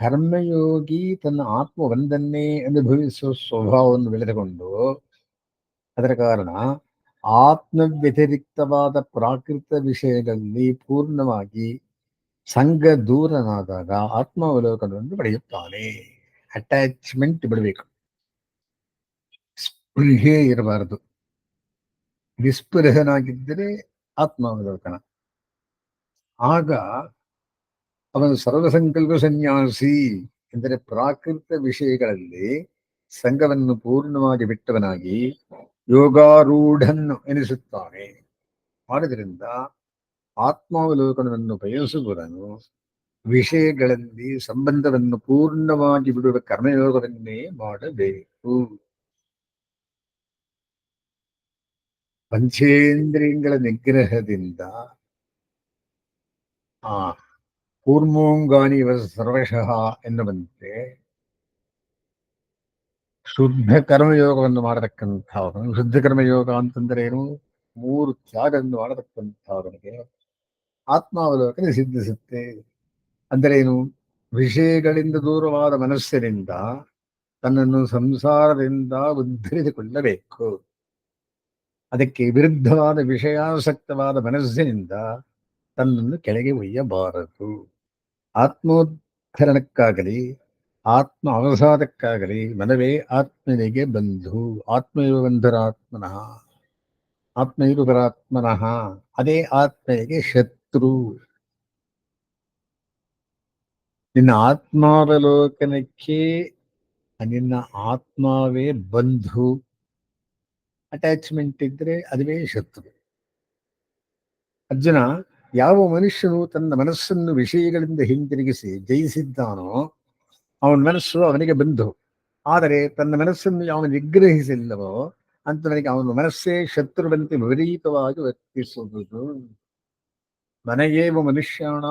ಕರ್ಮಯೋಗಿ ತನ್ನ ಆತ್ಮ ಒಂದನ್ನೇ ಅನುಭವಿಸುವ ಸ್ವಭಾವವನ್ನು ಬೆಳೆದುಕೊಂಡು, ಅದರ ಕಾರಣ ಆತ್ಮ ವ್ಯತಿರಿಕ್ತವಾದ ಪ್ರಾಕೃತ ವಿಷಯಗಳಲ್ಲಿ ಪೂರ್ಣವಾಗಿ ಸಂಘ ದೂರನಾದಾಗ ಆತ್ಮಾವಲೋಕನವನ್ನು ಪಡೆಯುತ್ತಾನೆ. ಅಟ್ಯಾಚ್ಮೆಂಟ್ ಬಿಡಬೇಕು, ಸ್ಪೃಹೆ ಇರಬಾರದು. ನಿಸ್ಪೃಹನಾಗಿದ್ದರೆ ಆತ್ಮಾವಲೋಕನ. ಆಗ ಅವನು ಸರ್ವಸಂಕಲ್ಪ ಸನ್ಯಾಸಿ. ಎಂದರೆ ಪ್ರಾಕೃತ ವಿಷಯಗಳಲ್ಲಿ ಸಂಘವನ್ನು ಪೂರ್ಣವಾಗಿ ಬಿಟ್ಟವನಾಗಿ ಯೋಗಾರೂಢನ್ನು ಎನಿಸುತ್ತಾನೆ. ಆದ್ದರಿಂದ ಆತ್ಮಾವಲೋಕನವನ್ನು ಬಯಸುವವನು ವಿಷಯಗಳಲ್ಲಿ ಸಂಬಂಧವನ್ನು ಪೂರ್ಣವಾಗಿ ಬಿಡುವ ಕರ್ಮಯೋಗವನ್ನೇ ಮಾಡಬೇಕು. ಪಂಚೇಂದ್ರಿಯಗಳ ನಿಗ್ರಹದಿಂದ ಕೂರ್ಮೋಂಗಾನಿ ಸರ್ವಶಃ ಎನ್ನುವಂತೆ ಶುದ್ಧ ಕರ್ಮಯೋಗವನ್ನು ಮಾಡತಕ್ಕಂಥವನು. ಶುದ್ಧ ಕರ್ಮಯೋಗ ಅಂತಂದ್ರೆ ಏನು? 3 ತ್ಯಾಗವನ್ನು ಮಾಡತಕ್ಕಂಥವನಿಗೆ ಆತ್ಮಾವಲೋಕನ ಸಿದ್ಧಿಸುತ್ತೆ. ಅಂದರೆ ಏನು? ವಿಷಯಗಳಿಂದ ದೂರವಾದ ಮನಸ್ಸಿನಿಂದ ತನ್ನನ್ನು ಸಂಸಾರದಿಂದ ಉದ್ಧರಿಸಿಕೊಳ್ಳಬೇಕು. ಅದಕ್ಕೆ ವಿರುದ್ಧವಾದ ವಿಷಯಾಸಕ್ತವಾದ ಮನಸ್ಸಿನಿಂದ ತನ್ನನ್ನು ಕೆಳಗೆ ಒಯ್ಯಬಾರದು. ಆತ್ಮೋದ್ಧರಣಕ್ಕಾಗಲಿ ಆತ್ಮ ಅವಸಾದಕ್ಕಾಗಲಿ ಮನವೇ ಆತ್ಮನಿಗೆ ಬಂಧು. ಆತ್ಮೈವ ಬಂಧುರಾತ್ಮನಃ, ಆತ್ಮೈವ ಪರಾತ್ಮನಃ. ಅದೇ ಆತ್ಮನಿಗೆ ಶತ್ರು. ನಿನ್ನ ಆತ್ಮಾವಲೋಕನಕ್ಕೆ ನಿನ್ನ ಆತ್ಮವೇ ಬಂಧು. ಅಟ್ಯಾಚ್ಮೆಂಟ್ ಇದ್ರೆ ಅದುವೇ ಶತ್ರು. ಅರ್ಜುನ, ಯಾವ ಮನುಷ್ಯನು ತನ್ನ ಮನಸ್ಸನ್ನು ವಿಷಯಗಳಿಂದ ಹಿಂತಿರುಗಿಸಿ ಜಯಿಸಿದ್ದಾನೋ ಅವನ ಮನಸ್ಸು ಅವನಿಗೆ ಬಂಧು. ಆದರೆ ತನ್ನ ಮನಸ್ಸನ್ನು ಯಾವ ನಿಗ್ರಹಿಸಿಲ್ಲವೋ ಅಂತ ನನಗೆ ಅವನ ಮನಸ್ಸೇ ಶತ್ರುವಂತೆ ವಿಪರೀತವಾಗಿ ವರ್ತಿಸುವುದು. ಮನೆಯೇವ ಮನುಷ್ಯಾಣ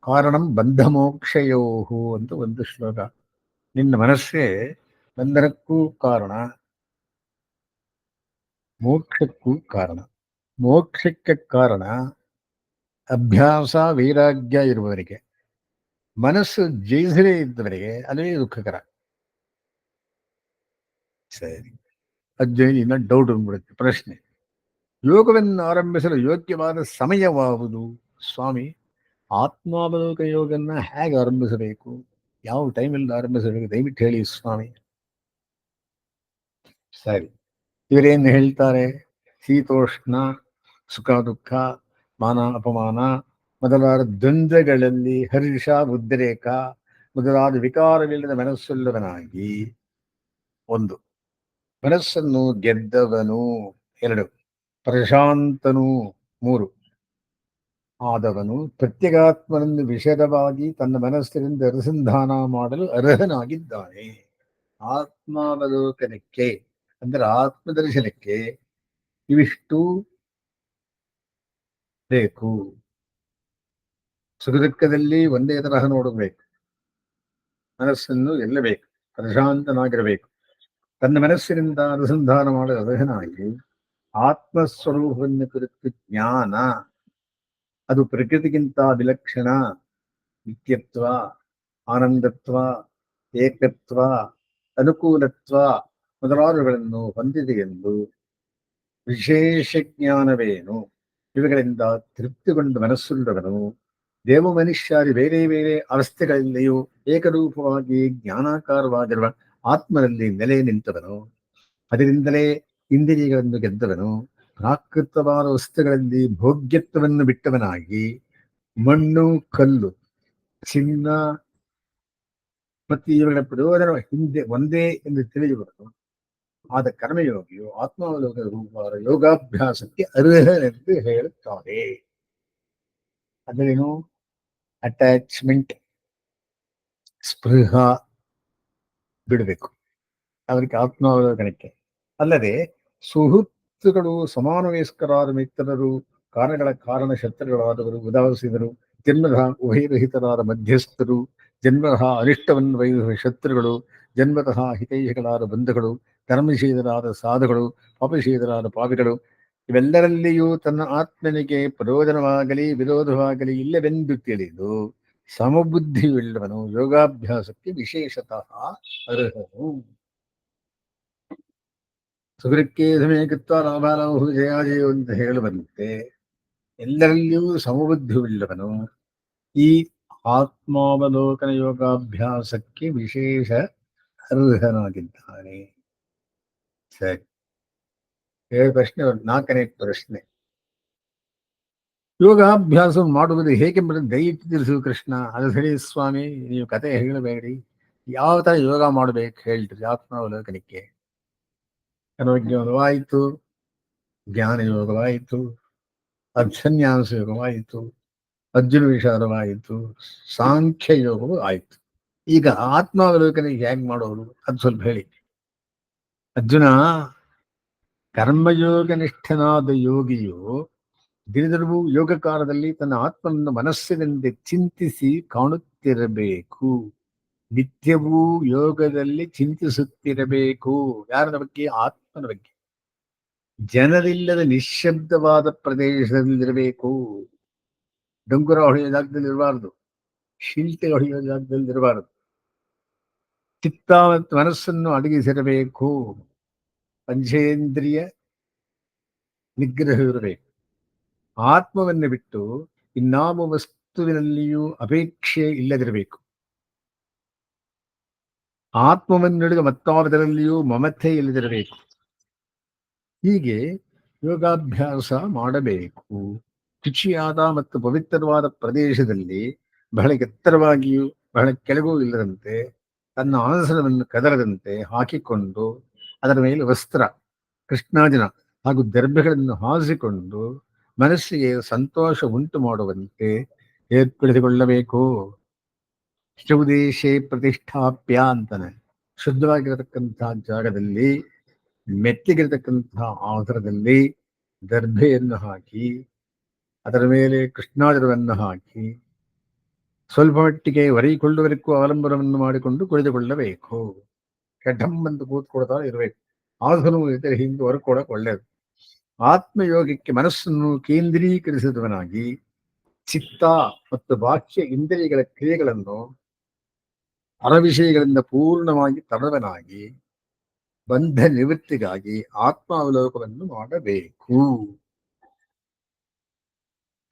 ಕಾರಣಂ ಬಂಧ ಮೋಕ್ಷಯೋಹು ಅಂತ ಒಂದು ಶ್ಲೋಕ. ನಿನ್ನ ಮನಸ್ಸೇ ಬಂಧನಕ್ಕೂ ಕಾರಣ, ಮೋಕ್ಷಕ್ಕೂ ಕಾರಣ. ಮೋಕ್ಷಕ್ಕೆ ಕಾರಣ ಅಭ್ಯಾಸ ವೈರಾಗ್ಯ ಇರುವವರಿಗೆ, ಮನಸ್ಸು ಜಯಿಸದೇ ಇದ್ದವರಿಗೆ ಅದೇ ದುಃಖಕರ. ಸರಿ, ಅಜ್ಜನಿಂದ ಡೌಟ್ ಬಂದ್ಬಿಡುತ್ತೆ. ಪ್ರಶ್ನೆ: ಯೋಗವನ್ನು ಆರಂಭಿಸಲು ಯೋಗ್ಯವಾದ ಸಮಯವಾವುದು ಸ್ವಾಮಿ? ಆತ್ಮಾವಲೋಕ ಯೋಗನ್ನ ಹೇಗೆ ಆರಂಭಿಸಬೇಕು, ಯಾವ ಟೈಮಲ್ಲಿ ಆರಂಭಿಸಬೇಕು, ದಯವಿಟ್ಟು ಹೇಳಿ ಸ್ವಾಮಿ. ಸರಿ, ಇವರೇನು ಹೇಳ್ತಾರೆ? ಶೀತೋಷ್ಣ, ಸುಖ ದುಃಖ, ಮಾನ ಅಪಮಾನ ಮೊದಲಾದ ದ್ವಂದ್ವಗಳಲ್ಲಿ ಹರ್ಷ ಉದ್ರೇಕ ಮೊದಲಾದ ವಿಕಾರವಿಲ್ಲದ ಮನಸ್ಸುಳ್ಳವನಾಗಿ, ಒಂದು, ಮನಸ್ಸನ್ನು ಗೆದ್ದವನು. ಎರಡು, ಪ್ರಶಾಂತನು. ಮೂರು, ಆದವನು ಪ್ರತ್ಯಗಾತ್ಮನನ್ನು ವಿಶದವಾಗಿ ತನ್ನ ಮನಸ್ಸಿನಿಂದ ಅನುಸಂಧಾನ ಮಾಡಲು ಅರ್ಹನಾಗಿದ್ದಾನೆ. ಆತ್ಮಾವಲೋಕನಕ್ಕೆ ಅಂದರೆ ಆತ್ಮದರ್ಶನಕ್ಕೆ ಇವಿಷ್ಟು ಬೇಕು. ಸುಖ ದುಃಖದಲ್ಲಿ ಒಂದೇ ತರಹ ನೋಡಬೇಕು, ಮನಸ್ಸನ್ನು ಗೆಲ್ಲಬೇಕು, ಪ್ರಶಾಂತನಾಗಿರಬೇಕು, ತನ್ನ ಮನಸ್ಸಿನಿಂದ ಅನುಸಂಧಾನ ಮಾಡಲು ಅರ್ಹನಾಗಿ ಆತ್ಮಸ್ವರೂಪವನ್ನು ಕುರಿತು ಜ್ಞಾನ, ಅದು ಪ್ರಕೃತಿಗಿಂತ ವಿಲಕ್ಷಣ, ನಿತ್ಯತ್ವ, ಆನಂದತ್ವ, ಏಕತ್ವ, ಅನುಕೂಲತ್ವ ಮೊದಲಾದವುಗಳನ್ನು ಹೊಂದಿದೆ ಎಂದು ವಿಶೇಷ ಜ್ಞಾನವೇನು? ಇವುಗಳಿಂದ ತೃಪ್ತಿಗೊಂಡ ಮನಸ್ಸುಳ್ಳವನು ದೇವ ಮನುಷ್ಯಾದಿ ಬೇರೆ ಬೇರೆ ಅವಸ್ಥೆಗಳಲ್ಲಿಯೂ ಏಕರೂಪವಾಗಿ ಜ್ಞಾನಾಕಾರವಾಗಿರುವ ಆತ್ಮನಲ್ಲಿ ನೆಲೆ ನಿಂತವನು. ಅದರಿಂದಲೇ ಇಂದ್ರಿಯಗಳನ್ನು ಗೆದ್ದವನು. ಪ್ರಾಕೃತವಾದ ವಸ್ತುಗಳಲ್ಲಿ ಭೋಗ್ಯತ್ವವನ್ನು ಬಿಟ್ಟವನಾಗಿ ಮಣ್ಣು, ಕಲ್ಲು, ಚಿನ್ನ ಮತ್ತು ಇವುಗಳ ಪ್ರಯೋಜನ ಹಿಂದೆ ಒಂದೇ ಎಂದು ತಿಳಿಯುವನು ಆದ ಕರ್ಮಯೋಗಿಯು ಆತ್ಮಾವಲೋಕದ ರೂಪವಾದ ಯೋಗಾಭ್ಯಾಸಕ್ಕೆ ಅರ್ಹನೆಂದು ಹೇಳುತ್ತಾರೆ. ಅದೇನು? ಅಟ್ಯಾಚ್ಮೆಂಟ್, ಸ್ಪೃಹ ಬಿಡಬೇಕು ಅವರಿಗೆ ಆತ್ಮಾವಲೋಕನಕ್ಕೆ. ಅಲ್ಲದೆ ಸುಹೃತ್ತುಗಳು, ಸಮಾನ ವಯಸ್ಕರಾದ ಮಿತ್ರರು, ಕಾರಣಗಳ ಕಾರಣ ಶತ್ರುಗಳಾದವರು, ಉದಾಸೀನರು, ಜನ್ಮತಃ ಉಭಯರಹಿತರಾದ ಮಧ್ಯಸ್ಥರು, ಜನ್ಮತಃ ಅನಿಷ್ಟವನ್ನು ಬಯಸುವ ಶತ್ರುಗಳು, ಜನ್ಮತಃ ಹಿತೈಷಿಗಳಾದ ಬಂಧುಗಳು, ಧರ್ಮಶೀಲರಾದ ಸಾಧುಗಳು, ಪಾಪಶೀಲರಾದ ಪಾಪಿಗಳು, ಇವೆಲ್ಲರಲ್ಲಿಯೂ ತನ್ನ ಆತ್ಮನಿಗೆ ಪ್ರಯೋಜನವಾಗಲಿ ವಿರೋಧವಾಗಲಿ ಇಲ್ಲವೆಂದು ತಿಳಿದು ಸಮಬುದ್ಧಿಯುಳ್ಳವನು ಯೋಗಾಭ್ಯಾಸಕ್ಕೆ ವಿಶೇಷತಃ ಅರ್ಹನು. ಸುಖಕ್ಕೆ ಸಮಯಕತ್ವ ಲಾಭಾಲಾಭ ಜಯಾಜಯ ಅಂತ ಹೇಳುವಂತೆ ಎಲ್ಲರಲ್ಲಿಯೂ ಸಮಬುದ್ಧಿಯುಳ್ಳವನು ಈ ಆತ್ಮಾವಲೋಕನ ಯೋಗಾಭ್ಯಾಸಕ್ಕೆ ವಿಶೇಷ ಅರ್ಹನಾಗಿದ್ದಾನೆ. ಸರಿ, ಪ್ರಶ್ನೆ, ನಾಲ್ಕನೇ ಪ್ರಶ್ನೆ: ಯೋಗಾಭ್ಯಾಸ ಮಾಡುವುದು ಹೇಗೆಂಬುದನ್ನು ದಯವಿಟ್ಟು ತಿಳಿಸು ಕೃಷ್ಣ. ಅದು ಹೇಳಿ ಸ್ವಾಮಿ, ನೀವು ಕತೆ ಹೇಳಬೇಡಿ, ಯಾವ ತರ ಯೋಗ ಮಾಡ್ಬೇಕು ಹೇಳ್ತೀರಿ ಆತ್ಮಾವಲೋಕನಕ್ಕೆ? ಆರೋಗ್ಯವಾಯಿತು, ಜ್ಞಾನ ಯೋಗವಾಯಿತು, ಅರ್ಧನ್ಯಾಸ ಯೋಗವಾಯಿತು, ಅರ್ಜುನ ವಿಚಾರವಾಯಿತು, ಸಾಂಖ್ಯ ಯೋಗವೂ ಆಯಿತು. ಈಗ ಆತ್ಮಾವಲೋಕನಿಗೆ ಹೇಗೆ ಮಾಡೋರು ಅದು ಸ್ವಲ್ಪ ಹೇಳಿ. ಅರ್ಜುನ, ಕರ್ಮಯೋಗ ನಿಷ್ಠನಾದ ಯೋಗಿಯು ದಿನದಿನವೂ ಯೋಗ ಕಾಲದಲ್ಲಿ ತನ್ನ ಆತ್ಮವನ್ನು ಮನಸ್ಸಿನಿಂದ ಚಿಂತಿಸಿ ಕಾಣುತ್ತಿರಬೇಕು. ನಿತ್ಯವೂ ಯೋಗದಲ್ಲಿ ಚಿಂತಿಸುತ್ತಿರಬೇಕು. ಯಾರ ಬಗ್ಗೆ? ಆತ್ಮನ ಬಗ್ಗೆ. ಜನರಿಲ್ಲದ ನಿಶ್ಶಬ್ದವಾದ ಪ್ರದೇಶದಲ್ಲಿರಬೇಕು. ಡಂಗುರ ಹೊಡೆಯೋ ಜಾಗದಲ್ಲಿ ಇರಬಾರದು, ಶಿಲ್ಟೆ ಹೊಡೆಯೋ ಜಾಗದಲ್ಲಿ ಇರಬಾರದು. ಚಿತ್ತ ಮತ್ತು ಮನಸ್ಸನ್ನು ಅಡಗಿಸಿರಬೇಕು. ಪಂಚೇಂದ್ರಿಯ ನಿಗ್ರಹವಿರಬೇಕು. ಆತ್ಮವನ್ನು ಬಿಟ್ಟು ಇನ್ನಾವ ವಸ್ತುವಿನಲ್ಲಿಯೂ ಅಪೇಕ್ಷೆ ಇಲ್ಲದಿರಬೇಕು. ಆತ್ಮವನ್ನು ಹಿಡಿದು ಮತ್ತಾವುದರಲ್ಲಿಯೂ ಮಮತೆ ಇಲ್ಲದಿರಬೇಕು. ಹೀಗೆ ಯೋಗಾಭ್ಯಾಸ ಮಾಡಬೇಕು. ಶುಚಿಯಾದ ಮತ್ತು ಪವಿತ್ರವಾದ ಪ್ರದೇಶದಲ್ಲಿ ಬಹಳ ಎತ್ತರವಾಗಿಯೂ ಬಹಳ ಕೆಳಗೂ ಇಲ್ಲದಂತೆ ತನ್ನ ಆಸನವನ್ನು ಕದರದಂತೆ ಹಾಕಿಕೊಂಡು ಅದರ ಮೇಲೆ ವಸ್ತ್ರ, ಕೃಷ್ಣಾಜಿನ ಹಾಗೂ ದರ್ಭೆಗಳನ್ನು ಹಾಸಿಕೊಂಡು ಮನಸ್ಸಿಗೆ ಸಂತೋಷ ಉಂಟು ಮಾಡುವಂತೆ ಏರ್ಪಡಿಸಿಕೊಳ್ಳಬೇಕು. ಶೌದೇಶೇ ಪ್ರತಿಷ್ಠಾಪ್ಯ ಅಂತಾನೆ. ಶುದ್ಧವಾಗಿರತಕ್ಕಂತಹ ಜಾಗದಲ್ಲಿ, ಮೆತ್ತಿಗಿರತಕ್ಕಂತಹ ಆಧಾರದಲ್ಲಿ ದರ್ಭೆಯನ್ನು ಹಾಕಿ ಅದರ ಮೇಲೆ ಕೃಷ್ಣಾಜಲವನ್ನು ಹಾಕಿ ಸ್ವಲ್ಪ ಮಟ್ಟಿಗೆ ಒರೆಯಿಕೊಳ್ಳುವದಕ್ಕೂ ಅವಲಂಬನವನ್ನು ಮಾಡಿಕೊಂಡು ಕುಳಿತುಕೊಳ್ಳಬೇಕು. ಕೆಡ್ಡಂಬಂದು ಕೂತ್ಕೊಳ್ತಾ ಇರಬೇಕು. ಆಸನವು ಇದ್ದರೆ ಹಿಂದೆ ಹೊರಕೊಡಕ್ಕೆ ಒಳ್ಳೆಯದು. ಆತ್ಮಯೋಗಕ್ಕೆ ಮನಸ್ಸನ್ನು ಕೇಂದ್ರೀಕರಿಸಿದವನಾಗಿ ಚಿತ್ತ ಮತ್ತು ಬಾಹ್ಯ ಇಂದ್ರಿಯಗಳ ಕ್ರಿಯೆಗಳನ್ನು ವಿಷಯಗಳಿಂದ ಪೂರ್ಣವಾಗಿ ತಡವನಾಗಿ ಬಂಧ ನಿವೃತ್ತಿಗಾಗಿ ಆತ್ಮಾವಲೋಕವನ್ನು ಮಾಡಬೇಕು.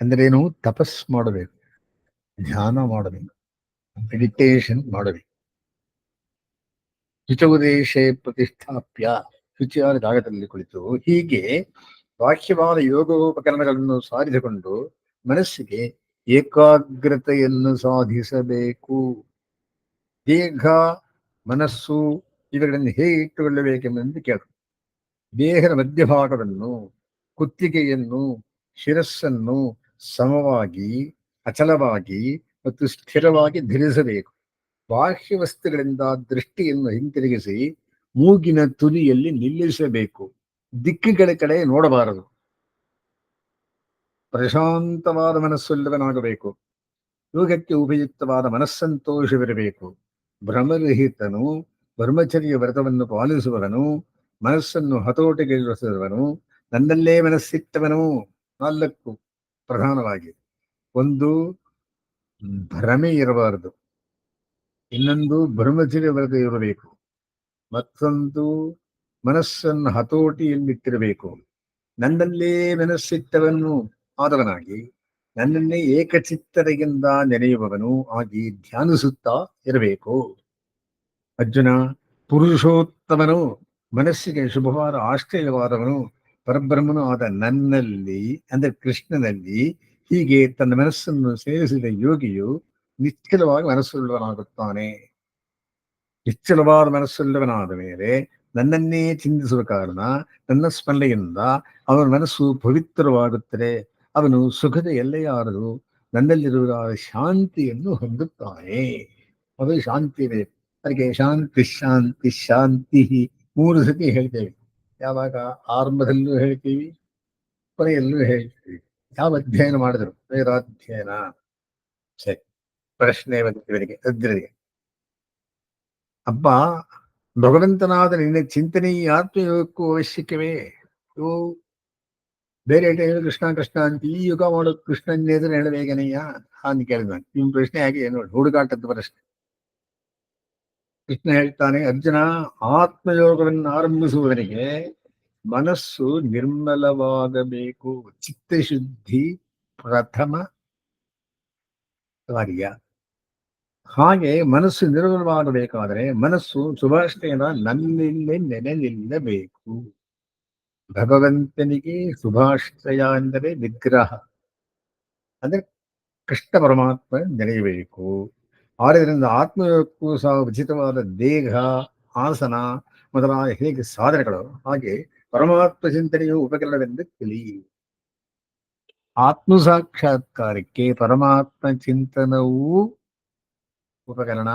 ಅಂದ್ರೇನು? ತಪಸ್ ಮಾಡಬೇಕು, ಧ್ಯಾನ ಮಾಡಬೇಕು, ಮೆಡಿಟೇಷನ್ ಮಾಡಬೇಕು. ಶುಚೋದೇಶೆ ಪ್ರತಿಷ್ಠಾಪ್ಯ, ಶುಚಿಯಾದ ಜಾಗದಲ್ಲಿ ಕುಳಿತು ಹೀಗೆ ಬಾಹ್ಯವಾದ ಯೋಗೋಪಕರಣಗಳನ್ನು ಸಾಧಿಸಿಕೊಂಡು ಮನಸ್ಸಿಗೆ ಏಕಾಗ್ರತೆಯನ್ನು ಸಾಧಿಸಬೇಕು. ದೇಹ, ಮನಸ್ಸು ಇವುಗಳನ್ನು ಹೇಗೆ ಇಟ್ಟುಕೊಳ್ಳಬೇಕೆಂಬುದನ್ನು ಕೇಳು. ದೇಹದ ಮಧ್ಯಭಾಗವನ್ನು, ಕುತ್ತಿಗೆಯನ್ನು, ಶಿರಸ್ಸನ್ನು ಸಮವಾಗಿ, ಅಚಲವಾಗಿ ಮತ್ತು ಸ್ಥಿರವಾಗಿ ಧರಿಸಬೇಕು. ಬಾಹ್ಯ ವಸ್ತುಗಳಿಂದ ದೃಷ್ಟಿಯನ್ನು ಹಿಂತಿರುಗಿಸಿ ಮೂಗಿನ ತುದಿಯಲ್ಲಿ ನಿಲ್ಲಿಸಬೇಕು. ದಿಕ್ಕುಗಳ ಕಡೆ ನೋಡಬಾರದು. ಪ್ರಶಾಂತವಾದ ಮನಸ್ಸುಳ್ಳವನಾಗಬೇಕು. ಯೋಗಕ್ಕೆ ಉಪಯುಕ್ತವಾದ ಮನಸ್ಸಂತೋಷವಿರಬೇಕು. ಭ್ರಮರಹಿತನು, ಬ್ರಹ್ಮಚರ್ಯ ವ್ರತವನ್ನು ಪಾಲಿಸುವವನು, ಮನಸ್ಸನ್ನು ಹತೋಟಿಗೆಳಿಸುವವನು, ನನ್ನಲ್ಲೇ ಮನಸ್ಸಿಟ್ಟವನು. 4 ಪ್ರಧಾನವಾಗಿ. ಒಂದು, ಭ್ರಮೆ ಇರಬಾರದು. ಇನ್ನೊಂದು, ಬ್ರಹ್ಮಚರ್ಯ ವ್ರತ ಇರಬೇಕು. ಮತ್ತೊಂದು, ಮನಸ್ಸನ್ನು ಹತೋಟಿಯಲ್ಲಿಟ್ಟಿರಬೇಕು. ನನ್ನಲ್ಲೇ ಮನಸ್ಸಿಟ್ಟವನು ಆದವನಾಗಿ ನನ್ನನ್ನೇ ಏಕಚಿತ್ತತೆಯಿಂದ ನೆನೆಯುವವನು ಆಗಿ ಧ್ಯಾನಿಸುತ್ತಾ ಇರಬೇಕು. ಅರ್ಜುನ, ಪುರುಷೋತ್ತಮನು, ಮನಸ್ಸಿಗೆ ಶುಭವಾದ ಆಶ್ರಯವಾದವನು, ಪರಬ್ರಹ್ಮನು ಆದ ನನ್ನಲ್ಲಿ ಅಂದರೆ ಕೃಷ್ಣನಲ್ಲಿ ಹೀಗೆ ತನ್ನ ಮನಸ್ಸನ್ನು ಸೇರಿಸಿದ ಯೋಗಿಯು ನಿಶ್ಚಲವಾಗಿ ಮನಸ್ಸುಳ್ಳವನಾಗುತ್ತಾನೆ. ನಿಶ್ಚಲವಾದ ಮನಸ್ಸುಳ್ಳವನಾದ ಮೇಲೆ ನನ್ನನ್ನೇ ಚಿಂತಿಸುವ ಕಾರಣ ನನ್ನ ಸ್ಮರಣೆಯಿಂದ ಅವನ ಮನಸ್ಸು ಪವಿತ್ರವಾಗುತ್ತದೆ. ಅವನು ಸುಖದ ಎಲ್ಲೆಯಾರದು ನನ್ನಲ್ಲಿರುವ ಶಾಂತಿಯನ್ನು ಹೊಂದುತ್ತಾನೆ. ಅದು ಶಾಂತಿ ಇದೆ. ಅದಕ್ಕೆ ಶಾಂತಿ ಶಾಂತಿ ಶಾಂತಿ 3 ಸತಿ ಹೇಳ್ತೇವೆ. ಯಾವಾಗ? ಆರಂಭದಲ್ಲೂ ಹೇಳ್ತೀವಿ, ಕೊನೆಯಲ್ಲೂ ಹೇಳ್ತೀವಿ. ಯಾವ ಅಧ್ಯಯನ ಮಾಡಿದ್ರು? ವೇದಾಧ್ಯಯನ. ಸರಿ, ಪ್ರಶ್ನೆ ಬಂದಿವರಿಗೆ ಅದ್ರಿಗೆ. ಅಪ್ಪ, ಭಗವಂತನಾದ ನಿನ್ನ ಚಿಂತನೆ ಈ ಆತ್ಮಯೋಗಕ್ಕೂ ಅವಶ್ಯಕವೇ? ಬೇರೆ ಟೈಮ್ ಕೃಷ್ಣ ಕೃಷ್ಣ ಅಂತ ಈ ಯುಗ ಮಾಡೋ ಕೃಷ್ಣನ ಎದುರು ಹೇಳಬೇಕನಯ್ಯ ಅಂತ ಕೇಳಿದ. ನಿಮ್ ಪ್ರಶ್ನೆ ಹಾಗೆ ನೋಡಿ, ಹುಡುಗಾಟದ ಪ್ರಶ್ನೆ. ಕೃಷ್ಣ ಹೇಳ್ತಾನೆ, ಅರ್ಜುನ, ಆತ್ಮಯೋಗವನ್ನು ಆರಂಭಿಸುವವನಿಗೆ ಮನಸ್ಸು ನಿರ್ಮಲವಾಗಬೇಕು. ಚಿತ್ತಶುದ್ಧಿ ಪ್ರಥಮ ಕಾರ್ಯ. ಹಾಗೆ ಮನಸ್ಸು ನಿರ್ಮಲವಾಗಬೇಕಾದರೆ ಮನಸ್ಸು ಶುಭಾಶ್ರಯನ ನನ್ನಿಂದ ನೆನೆನಿಲ್ಲಬೇಕು. ಭಗವಂತನಿಗೆ ಶುಭಾಶ್ರಯ ಎಂದರೆ ವಿಗ್ರಹ, ಅಂದ್ರೆ ಕೃಷ್ಣ ಪರಮಾತ್ಮ ನೆನೆಯಬೇಕು. ಆದ್ದರಿಂದ ಆತ್ಮಯೋಗಕ್ಕೂ ಸಹ ಉಚಿತವಾದ ದೇಹ, ಆಸನ ಮೊದಲಾದ ಹೇಗೆ ಸಾಧನೆಗಳು, ಹಾಗೆ ಪರಮಾತ್ಮ ಚಿಂತನೆಯು ಉಪಕರಣವೆಂದು ತಿಳಿ. ಆತ್ಮ ಸಾಕ್ಷಾತ್ಕಾರಕ್ಕೆ ಪರಮಾತ್ಮ ಚಿಂತನವೂ ಉಪಕರಣ.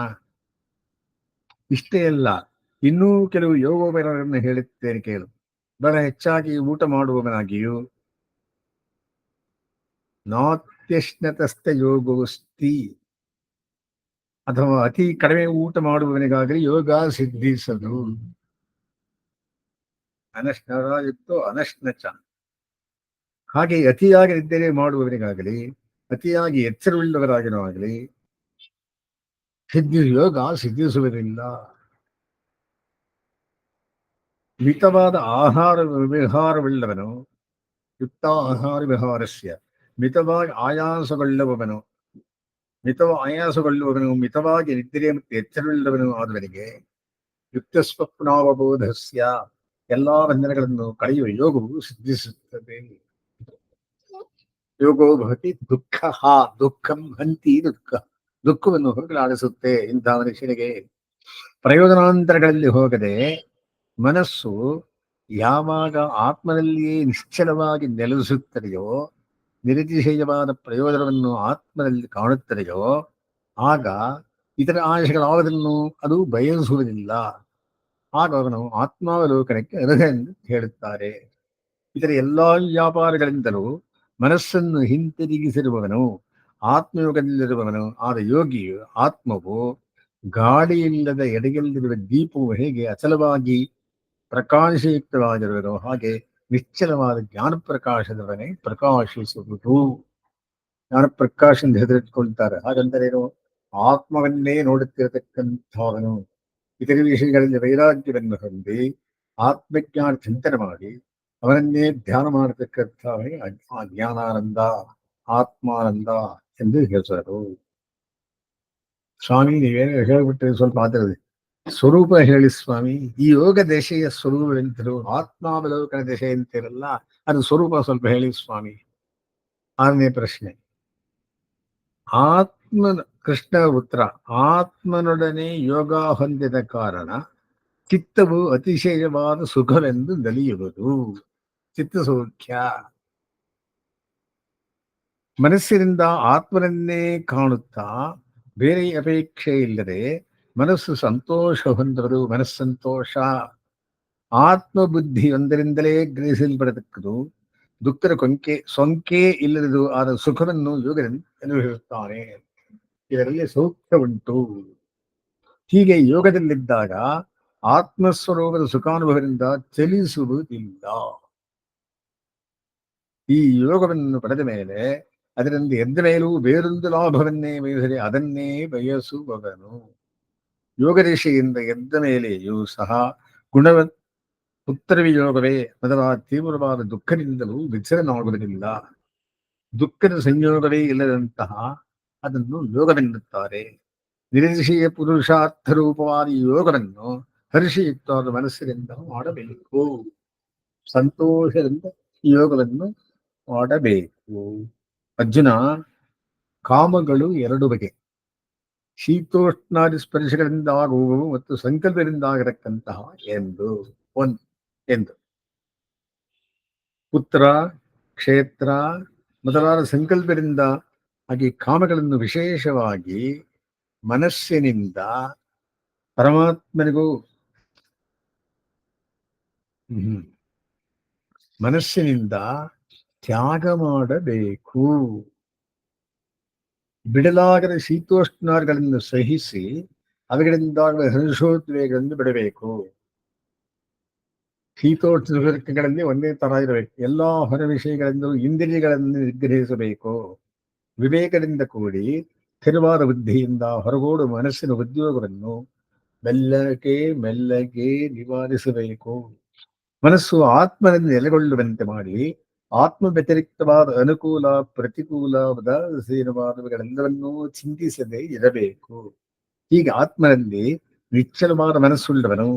ಇಷ್ಟೇ ಅಲ್ಲ, ಇನ್ನೂ ಕೆಲವು ಯೋಗೋಪಕರಣಗಳನ್ನು ಹೇಳುತ್ತೇನೆ ಕೇಳು. ಬಹಳ ಹೆಚ್ಚಾಗಿ ಊಟ ಮಾಡುವವನಾಗಿಯೂ, ನಾತ್ಯಶ್ನತಸ್ಥ ಯೋಗೋಸ್ತಿ, ಅಥವಾ ಅತಿ ಕಡಿಮೆ ಊಟ ಮಾಡುವವನಿಗಾಗಲಿ ಯೋಗ ಸಿದ್ಧಿಸದು. ಅನಶ್ನರಾಯುಕ್ತೋ ಅನಶ್ನಚ. ಹಾಗೆ ಅತಿಯಾಗಿ ನಿದ್ರೆ ಮಾಡುವವನಿಗಾಗಲಿ, ಅತಿಯಾಗಿ ಎಚ್ಚರವುಳ್ಳವರಾಗಿನೂ ಆಗಲಿ ಯೋಗ ಸಿದ್ಧಿಸುವುದಿಲ್ಲ. ಮಿತವಾದ ಆಹಾರ ವಿಹಾರವುಳ್ಳವನು, ಯುಕ್ತ ಆಹಾರ ವಿಹಾರಸ್ಯ, ಮಿತವಾಗಿ ಆಯಾಸಗೊಳ್ಳುವವನು, ಮಿತವಾಗಿ ನಿದ್ರೆ ಮತ್ತು ಎಚ್ಚರವುಳ್ಳವನು ಆದವನಿಗೆ ಯುಕ್ತ ಸ್ವಪ್ನಾವಬೋಧಸ್ಯ, ಎಲ್ಲಾ ಬಂಧನಗಳನ್ನು ಕಳೆಯುವ ಯೋಗವು ಸಿದ್ಧಿಸುತ್ತದೆ. ಯೋಗೋ ಭವತಿ ದುಃಖ, ದುಃಖಂ ಹಂತಿ ದುಃಖ, ದುಃಖವನ್ನು ಹೋಗಲಾಡಿಸುತ್ತೆ. ಇಂತಹ ಮನುಷ್ಯನಿಗೆ ಪ್ರಯೋಜನಾಂತರಗಳಲ್ಲಿ ಹೋಗದೆ ಮನಸ್ಸು ಯಾವಾಗ ಆತ್ಮನಲ್ಲಿಯೇ ನಿಶ್ಚಲವಾಗಿ ನೆಲೆಸುತ್ತದೆಯೋ, ನಿರತಿಶಯವಾದ ಪ್ರಯೋಜನವನ್ನು ಆತ್ಮನಲ್ಲಿ ಕಾಣುತ್ತದೆಯೋ, ಆಗ ಇತರ ಆಶೆಗಳಾವುದನ್ನು ಅದು ಬಯಸುವುದಿಲ್ಲ. ಆಗ ಅವನು ಆತ್ಮಾವಲೋಕನಕ್ಕೆ ಅರ್ಹ ಎಂದು ಹೇಳುತ್ತಾರೆ. ಇತರ ಎಲ್ಲಾ ವ್ಯಾಪಾರಗಳಿಂದಲೂ ಮನಸ್ಸನ್ನು ಹಿಂತಿರುಗಿಸಿರುವವನು ಆತ್ಮಯೋಗದಲ್ಲಿರುವವನು ಆದ ಯೋಗಿಯು ಆತ್ಮವು ಗಾಳಿಯಿಲ್ಲದ ಎಡೆಯಲ್ಲಿರುವ ದೀಪವು ಹೇಗೆ ಅಚಲವಾಗಿ ಪ್ರಕಾಶಯುಕ್ತವಾಗಿರುವುದು ಹಾಗೆ ನಿಶ್ಚಲವಾದ ಜ್ಞಾನ ಪ್ರಕಾಶದವನೇ ಪ್ರಕಾಶಿಸುವುದು. ಜ್ಞಾನ ಪ್ರಕಾಶ ಎಂದು ಹೆಸರಿಟ್ಕೊಳ್ತಾರೆ. ಹಾಗಂದರೇನು? ಆತ್ಮವನ್ನೇ ನೋಡುತ್ತಿರತಕ್ಕಂಥವನು ಇತರ ವಿಷಯಗಳಲ್ಲಿ ವೈರಾಗ್ಯವನ್ನು ಹೊಂದಿ ಆತ್ಮಜ್ಞಾನ ಚಿಂತನೆ ಮಾಡಿ ಅವನನ್ನೇ ಧ್ಯಾನ ಮಾಡತಕ್ಕಂಥವನಿಗೆ ಆ ಜ್ಞಾನಾನಂದ ಆತ್ಮಾನಂದ ಎಂದು ಹೆಸರು. ಸ್ವಾಮಿ, ನೀವೇನು ಹೇಳ್ಬಿಟ್ರೆ ಸ್ವಲ್ಪ ಮಾತಾಡಿದೆ. ಸ್ವರೂಪ ಹೇಳಿ ಸ್ವಾಮಿ. ಈ ಯೋಗ ದಶೆಯ ಸ್ವರೂಪವೆಂತರು, ಆತ್ಮಾವಲೋಕನ ದಶೆ ಅಂತಿರಲ್ಲ, ಅದು ಸ್ವರೂಪ ಸ್ವಲ್ಪ ಹೇಳಿ ಸ್ವಾಮಿ. 6ನೇ ಪ್ರಶ್ನೆ. ಕೃಷ್ಣ ಉತ್ತರ: ಆತ್ಮನೊಡನೆ ಯೋಗ ಹೊಂದಿದ ಕಾರಣ ಚಿತ್ತವು ಅತಿಶಯವಾದ ಸುಖವೆಂದು ನಲಿಯುವುದು. ಚಿತ್ತಸೌಖ್ಯ. ಮನಸ್ಸಿನಿಂದ ಆತ್ಮನನ್ನೇ ಕಾಣುತ್ತಾ ಬೇರೆ ಅಪೇಕ್ಷೆ ಇಲ್ಲದೆ ಮನಸ್ಸು ಸಂತೋಷ ಹೊಂದುವುದು ಮನಸ್ಸಂತೋಷ. ಆತ್ಮಬುದ್ಧಿಯೊಂದರಿಂದಲೇ ಗ್ರಹಿಸಲ್ಪಡತಕ್ಕದು. ದುಃಖದ ಸೊಂಕೆ ಇಲ್ಲದು ಆದ ಸುಖವನ್ನು ಯೋಗದಿಂದ ಅನುಭವಿಸುತ್ತಾನೆ. ಇದರಲ್ಲಿ ಸೌಖ್ಯ ಉಂಟು. ಹೀಗೆ ಯೋಗದಲ್ಲಿದ್ದಾಗ ಆತ್ಮಸ್ವರೂಪದ ಸುಖಾನುಭವದಿಂದ ಚಲಿಸುವುದಿಲ್ಲ. ಈ ಯೋಗವನ್ನು ಪಡೆದ ಮೇಲೆ ಅದರಿಂದ ಎದ್ದ ಮೇಲೂ ಬೇರೊಂದು ಲಾಭವನ್ನೇ ಬಯಸದೆ ಅದನ್ನೇ ಬಯಸುವವನು. ಯೋಗದಶೆಯಿಂದ ಎದ್ದ ಮೇಲೆಯೂ ಸಹ ಉತ್ತರ ವಿಯೋಗವೇ ಮೊದಲಾದ ತೀವ್ರವಾದ ದುಃಖದಿಂದಲೂ ವಿಚಲನವಾಗುವುದಿಲ್ಲ. ದುಃಖದ ಸಂಯೋಗವೇ ಇಲ್ಲದಂತಹ ಅದನ್ನು ಯೋಗವೆನ್ನುತ್ತಾರೆ. ನಿರೀಕ್ಷೆಯ ಪುರುಷಾರ್ಥ ರೂಪವಾದ ಯೋಗವನ್ನು ಹರ್ಷಯುಕ್ತವಾದ ಮನಸ್ಸಿನಿಂದ ಮಾಡಬೇಕು. ಸಂತೋಷದಿಂದ ಯೋಗವನ್ನು ಮಾಡಬೇಕು. ಅರ್ಜುನ, ಕಾಮಗಳು 2 ಬಗೆ: ಶೀತೋಷ್ಣಾದಿ ಸ್ಪರ್ಶಗಳಿಂದ ಆಗುವವು ಮತ್ತು ಸಂಕಲ್ಪದಿಂದ ಆಗಿರತಕ್ಕಂತಹ ಎಂದು ಪುತ್ರ, ಕ್ಷೇತ್ರ ಮೊದಲಾದ ಸಂಕಲ್ಪದಿಂದ ಹಾಗೆ ಕಾಮಗಳನ್ನು ವಿಶೇಷವಾಗಿ ಮನಸ್ಸಿನಿಂದ ಪರಮಾತ್ಮನಿಗೂ ಮನಸ್ಸಿನಿಂದ ತ್ಯಾಗ ಮಾಡಬೇಕು. ಬಿಡಲಾಗದ ಶೀತೋಷ್ಣಾದಿಗಳನ್ನು ಸಹಿಸಿ ಅವುಗಳಿಂದಾಗುವ ಹರ್ಷೋದ್ವೇಗಗಳನ್ನು ಬಿಡಬೇಕು. ಶೀತೋಷ್ಣಗಳಲ್ಲಿ ಒಂದೇ ತರ ಇರಬೇಕು. ಎಲ್ಲಾ ಹೊರ ವಿಷಯಗಳಿಂದಲೂ ಇಂದ್ರಿಯಗಳನ್ನು ನಿಗ್ರಹಿಸಬೇಕು. ವಿವೇಕದಿಂದ ಕೂಡಿ ಸ್ಥಿರವಾದ ಬುದ್ಧಿಯಿಂದ ಹೊರಗೋಡು ಮನಸ್ಸಿನ ಉದ್ಯೋಗವನ್ನು ಮೆಲ್ಲಗೆ ನಿವಾರಿಸಬೇಕು. ಮನಸ್ಸು ಆತ್ಮನಲ್ಲಿ ನೆಲೆಗೊಳ್ಳುವಂತೆ ಮಾಡಿ ಆತ್ಮ ವ್ಯತಿರಿಕ್ತವಾದ ಅನುಕೂಲ ಪ್ರತಿಕೂಲ ಉದಾಸೀನವಾದವುಗಳೆಲ್ಲವನ್ನೂ ಚಿಂತಿಸದೆ ಇರಬೇಕು. ಹೀಗೆ ಆತ್ಮನಲ್ಲಿ ನಿಶ್ಚಲವಾದ ಮನಸ್ಸುಳ್ಳವನು,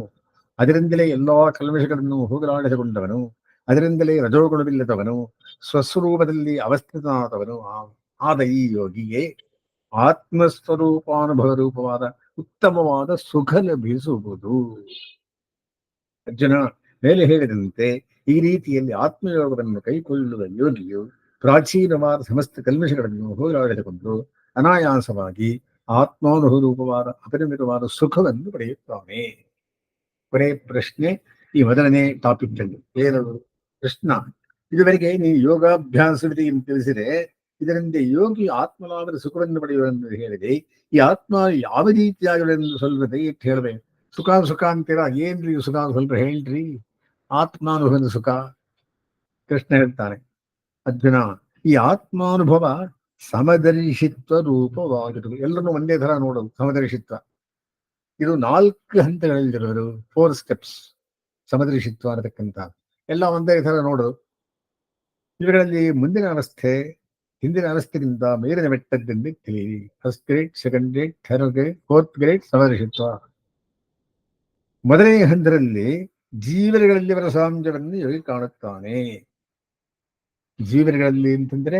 ಅದರಿಂದಲೇ ಎಲ್ಲಾ ಕಲ್ಮಶಗಳನ್ನು ಹೋಗಲಾಡಿಸಿಕೊಂಡವನು, ಅದರಿಂದಲೇ ರಜೋಗುಣವಿಲ್ಲದವನು, ಸ್ವಸ್ವರೂಪದಲ್ಲಿ ಅವಸ್ಥಿತನಾದವನು ಆದ ಈ ಯೋಗಿಯೇ ಆತ್ಮಸ್ವರೂಪಾನುಭವ ರೂಪವಾದ ಉತ್ತಮವಾದ ಸುಖ ಲಭಿಸುವುದು. ಅರ್ಜುನ, ಮೇಲೆ ಹೇಳಿದಂತೆ ಈ ರೀತಿಯಲ್ಲಿ ಆತ್ಮಯೋಗವನ್ನು ಕೈಗೊಳ್ಳುವ ಯೋಗಿಯು ಪ್ರಾಚೀನವಾದ ಸಮಸ್ತ ಕಲ್ಮಶಗಳನ್ನು ಹೋಗಲಾಡಿಸಿಕೊಂಡು ಅನಾಯಾಸವಾಗಿ ಆತ್ಮಾನುಭವರೂಪವಾದ ಅಪರಿಮಿತವಾದ ಸುಖವನ್ನು ಪಡೆಯುತ್ತಾನೆ. ಕೊನೆ ಪ್ರಶ್ನೆ ಈ ಮೊದಲನೇ ಟಾಪಿಕ್ ಅಲ್ಲಿ ಏನದು? ಕೃಷ್ಣ, ಇದುವರೆಗೆ ನೀವು ಯೋಗಾಭ್ಯಾಸವಿದೆ ಎಂದು ತಿಳಿಸಿದೆ. ಇದರಿಂದ ಯೋಗಿ ಆತ್ಮಲಾಭದ ಸುಖವನ್ನು ಪಡೆಯುವಂತ ಹೇಳಿದೆ. ಈ ಆತ್ಮ ಯಾವ ರೀತಿಯಾಗಿರುವುದು ಸ್ವಲ್ಪ ದಯವಿಟ್ಟು ಹೇಳಬೇಕು. ಸುಖ ಅಂತೀರಾ, ಏನ್ರಿ ಸುಖ ಸ್ವಲ್ಪ ಹೇಳ್ರಿ. ಆತ್ಮಾನುಭವದ ಸುಖ. ಕೃಷ್ಣ ಹೇಳ್ತಾನೆ, ಅರ್ಜುನ, ಈ ಆತ್ಮಾನುಭವ ಸಮದರ್ಶಿತ್ವ ರೂಪವಾಗಿರುವುದು. ಎಲ್ಲರನ್ನು ಒಂದೇ ತರ ನೋಡೋದು ಸಮದರ್ಶಿತ್ವ. ಇದು 4 ಹಂತಗಳಲ್ಲಿರೋದು, 4 ಸ್ಟೆಪ್ಸ್. ಸಮದರ್ಶಿತ್ವ ಅನ್ನತಕ್ಕಂಥ ಎಲ್ಲ ಒಂದೇ ತರ ನೋಡೋದು. ಇವುಗಳಲ್ಲಿ ಮುಂದಿನ ಅವಸ್ಥೆ ಹಿಂದಿನ ಅವಸ್ಥೆಗಿಂತ ಮೇಲಿನ ಮೆಟ್ಟದ್ದೆಂದು ತಿಳಿಯಿರಿ. First grade, second grade, third grade, 4th grade ಸಮದರ್ಶಿತ್ವ. ಮೊದಲನೇ ಹಂತದಲ್ಲಿ ಜೀವನಗಳಲ್ಲಿ ಅವರ ಸಾಮ್ಯವನ್ನು ಯೋಗಿ ಕಾಣುತ್ತಾನೆ. ಜೀವನಗಳಲ್ಲಿ ಅಂತಂದ್ರೆ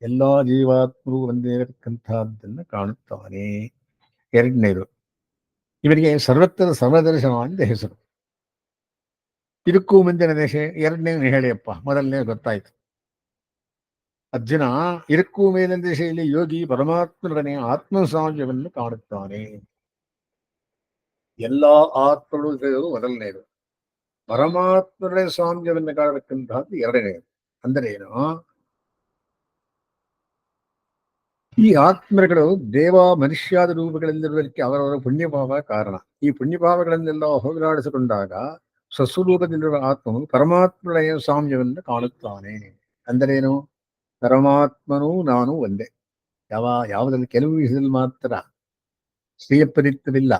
ಎಲ್ಲಾ ಜೀವಾತ್ಮರು ಒಂದೇ ಇರತಕ್ಕಂತಹದ್ದನ್ನು ಕಾಣುತ್ತಾನೆ. ಎರಡನೇದು, ಇವರಿಗೆ ಸರ್ವತ್ರ ಸಮದರ್ಶನ ಅಂತ ಹೆಸರು. ಇದಕ್ಕೂ ಮುಂದಿನ ದಶೆ ಎರಡನೇ ಹೇಳಿಯಪ್ಪ, ಮೊದಲನೇ ಗೊತ್ತಾಯ್ತು. ಅರ್ಜುನ, ಇದಕ್ಕೂ ಮೇಲಿನ ದಿಶೆಯಲ್ಲಿ ಯೋಗಿ ಪರಮಾತ್ಮನೊಡನೆ ಆತ್ಮಸಾಮ್ಯವನ್ನು ಕಾಣುತ್ತಾನೆ. ಎಲ್ಲಾ ಆತ್ಮಗಳು ಸೇರೋದು ಮೊದಲನೇದು. ಪರಮಾತ್ಮರೇ ಸಾಮ್ಯವನ್ನು ಕಾಣತಕ್ಕಂತಹದ್ದು ಎರಡನೇದು. ಅಂದರೆ ಏನು? ಈ ಆತ್ಮಗಳು ದೇವ ಮನುಷ್ಯಾದ ರೂಪಗಳಲ್ಲಿರುವುದಕ್ಕೆ ಅವರವರ ಪುಣ್ಯಭಾವ ಕಾರಣ. ಈ ಪುಣ್ಯಭಾವಗಳನ್ನೆಲ್ಲ ಹೋಗಲಾಡಿಸಿಕೊಂಡಾಗ ಸ್ವಸ್ವರೂಪದಲ್ಲಿರುವ ಆತ್ಮನು ಪರಮಾತ್ಮಳೆಯ ಸಾಮ್ಯವನ್ನು ಕಾಣುತ್ತಾನೆ. ಅಂದರೇನು? ಪರಮಾತ್ಮನೂ ನಾನು ಒಂದೇ. ಯಾವುದಲ್ಲಿ ಕೆಲವು ವಿಷಯದಲ್ಲಿ ಮಾತ್ರ ಸ್ವೀಯಪರಿತ್ವವಿಲ್ಲ,